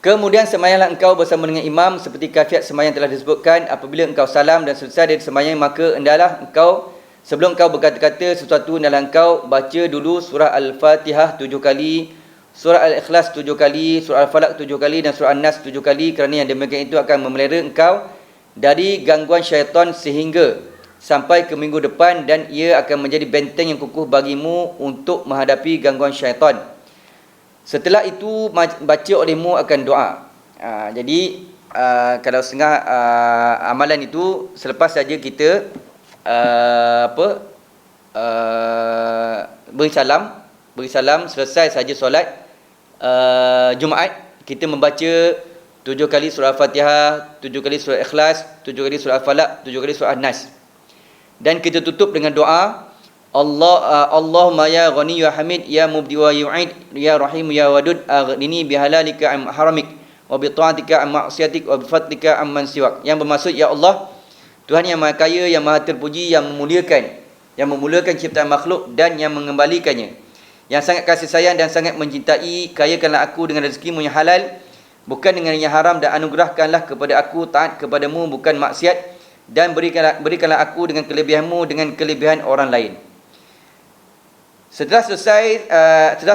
Kemudian semayanglah engkau bersama dengan imam seperti kaifiat semayang telah disebutkan. Apabila engkau salam dan selesai dari semayang, maka hendaklah engkau, sebelum engkau berkata-kata sesuatu, hendaklah engkau baca dulu surah Al-Fatihah 7 kali, surah Al-Ikhlas 7 kali, surah Al-Falaq 7 kali dan surah An-Nas 7 kali, kerana yang demikian itu akan memelihara engkau dari gangguan syaitan sehingga sampai ke minggu depan, dan ia akan menjadi benteng yang kukuh bagimu untuk menghadapi gangguan syaitan. Setelah itu baca olehmu akan doa. Jadi kalau setengah amalan itu selepas saja kita beri salam selesai saja solat Jumaat, kita membaca 7 kali surah Al-Fatihah, 7 kali surah Ikhlas, 7 kali surah Al-Falaq, 7 kali surah An-Nas. Dan kita tutup dengan doa Allahumma ya ghani ya hamid ya mubdi wa yu'id ya rahim ya wadud aghnini bihalalika am haramik wa bi ta'atika am ma'siyatik wa bi fadlika amman siwak. Yang bermaksud, ya Allah, Tuhan yang Maha Kaya, yang Maha Terpuji, yang memulakan ciptaan makhluk dan yang mengembalikannya, yang sangat kasih sayang dan sangat mencintai, kayakanlah aku dengan rezekimu yang halal, bukan dengan yang haram, dan anugerahkanlah kepada aku taat kepadamu, bukan maksiat, dan berikanlah aku dengan kelebihanmu dengan kelebihan orang lain. Setelah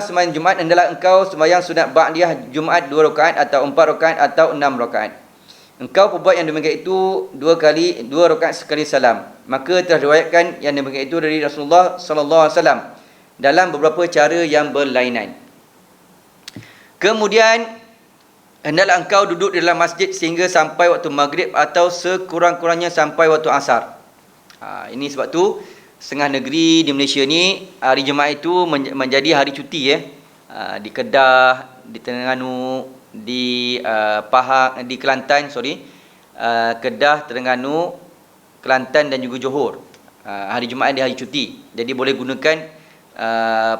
sembahyang Jumaat, hendaklah engkau sembahyang sunat ba'diyah Jumaat 2 rakaat atau 4 rakaat atau 6 rakaat. Engkau perbuat yang demikian itu 2 rakaat sekali salam. Maka telah diriwayatkan yang demikian itu dari Rasulullah sallallahu alaihi wasallam dalam beberapa cara yang berlainan. Kemudian hendaklah engkau duduk di dalam masjid sehingga sampai waktu maghrib atau sekurang-kurangnya sampai waktu asar. Ini sebab tu setengah negeri di Malaysia ni hari Jumaat itu menjadi hari cuti ya. Di Kedah, di Terengganu, di Pahang, di Kelantan, Kedah, Terengganu, Kelantan dan juga Johor. Hari Jumaat dia hari cuti. Jadi boleh gunakan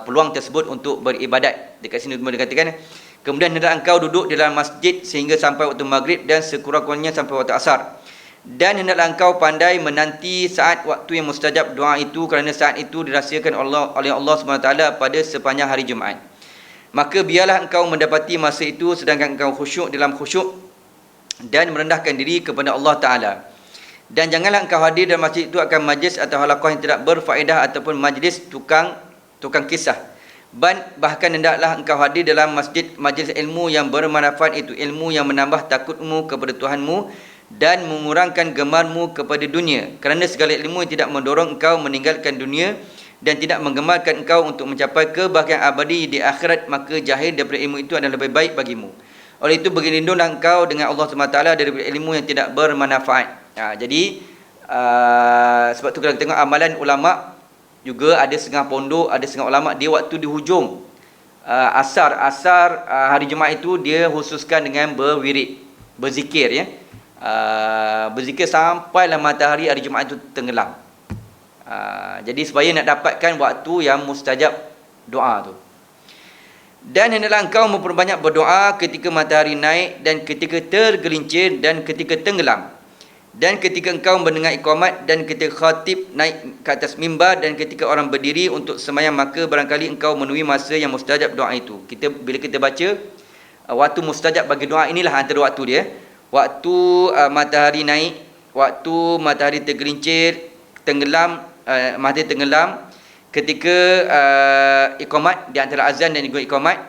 peluang tersebut untuk beribadat. Dekat sini dia katakan, kemudian hendaklah engkau duduk di dalam masjid sehingga sampai waktu maghrib dan sekurang-kurangnya sampai waktu asar. Dan hendaklah engkau pandai menanti saat waktu yang mustajab doa itu, kerana saat itu dirahsiakan oleh Allah SWT pada sepanjang hari Jumaat. Maka biarlah engkau mendapati masa itu sedangkan engkau khusyuk dalam khusyuk dan merendahkan diri kepada Allah Ta'ala. Dan janganlah engkau hadir dalam masjid itu akan majlis atau halaqah yang tidak berfaedah ataupun majlis tukang kisah. Bahkan hendaklah engkau hadir dalam majlis ilmu yang bermanfaat, itu ilmu yang menambah takutmu kepada Tuhanmu dan mengurangkan gemarmu kepada dunia, kerana segala ilmu yang tidak mendorong engkau meninggalkan dunia dan tidak menggemarkan engkau untuk mencapai kebahagiaan abadi di akhirat, maka jahil daripada ilmu itu adalah lebih baik bagimu. Oleh itu berlindunglah engkau dengan Allah SWT daripada ilmu yang tidak bermanfaat. Jadi sebab tu kalau kita tengok amalan ulama juga ada setengah pondok, ada setengah ulama dia waktu di hujung asar hari Jumaat itu dia khususkan dengan berwirid, berzikir ya. Berzikir sampailah matahari hari Jumaat itu tenggelam. Jadi supaya nak dapatkan waktu yang mustajab doa tu. Dan hendaklah engkau memperbanyak berdoa ketika matahari naik dan ketika tergelincir dan ketika tenggelam, dan ketika engkau mendengar iqamat dan ketika khatib naik ke atas mimbar dan ketika orang berdiri untuk sembahyang, maka barangkali engkau menemui masa yang mustajab doa itu. Bila kita baca waktu mustajab bagi doa, inilah antara waktu dia. Waktu matahari naik, waktu matahari tergelincir, matahari tenggelam, ketika iqamat di antara azan dan juga iqamat,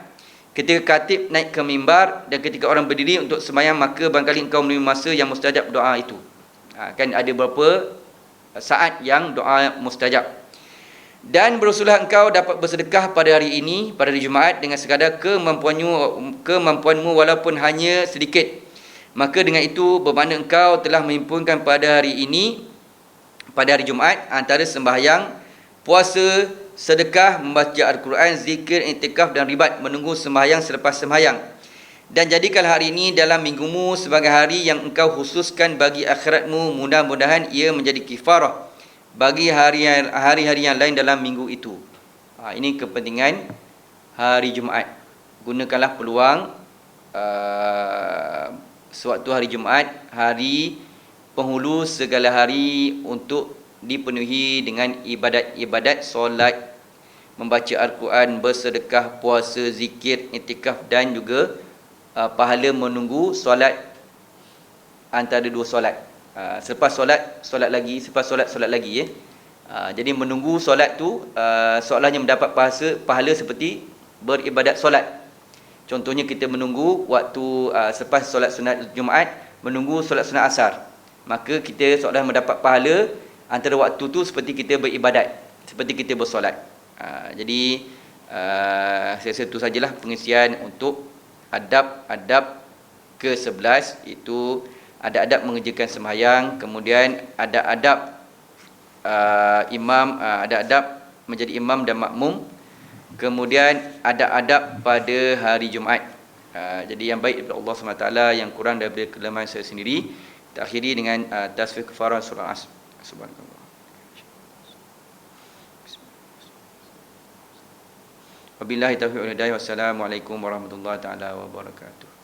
ketika khatib naik ke mimbar dan ketika orang berdiri untuk sembahyang, maka barangkali engkau menemui masa yang mustajab doa itu. Kan ada beberapa saat yang doa mustajab. Dan berusullah engkau dapat bersedekah pada hari ini, pada hari Jumaat, dengan sekadar kemampuanmu walaupun hanya sedikit. Maka dengan itu bermakna engkau telah menghimpunkan pada hari ini, pada hari Jumaat, antara sembahyang, puasa, sedekah, membaca Al-Quran, zikir, iktikaf dan ribat, menunggu sembahyang selepas sembahyang. Dan jadikan hari ini dalam minggumu sebagai hari yang engkau khususkan bagi akhiratmu. Mudah-mudahan ia menjadi kifarah bagi hari-hari yang lain dalam minggu itu. Ini kepentingan hari Jumaat. Gunakanlah peluang sewaktu hari Jumaat, hari penghulu segala hari, untuk dipenuhi dengan ibadat-ibadat, solat, membaca Al-Quran, bersedekah, puasa, zikir, iktikaf dan juga pahala menunggu solat antara dua solat. Selepas solat lagi, selepas solat lagi, ya. Jadi menunggu solat tu seolahnya mendapat pahala seperti beribadat solat. Contohnya kita menunggu waktu selepas solat sunat Jumaat, menunggu solat sunat asar, maka kita seolah mendapat pahala antara waktu tu seperti kita beribadat, seperti kita bersolat. Jadi saya rasa itu sajalah pengisian untuk adab-adab ke-11, iaitu adab-adab mengerjakan sembahyang, kemudian adab-adab imam, adab-adab menjadi imam dan makmum, kemudian adab-adab pada hari Jumaat. Jadi yang baik daripada Allah SWT, yang kurang daripada kelemahan saya sendiri. Kita akhiri dengan tasfir kafarah surah Asr. Subhanallah. Wabillahi taufiq wal hidayah. Wassalamualaikum warahmatullahi taala wabarakatuh.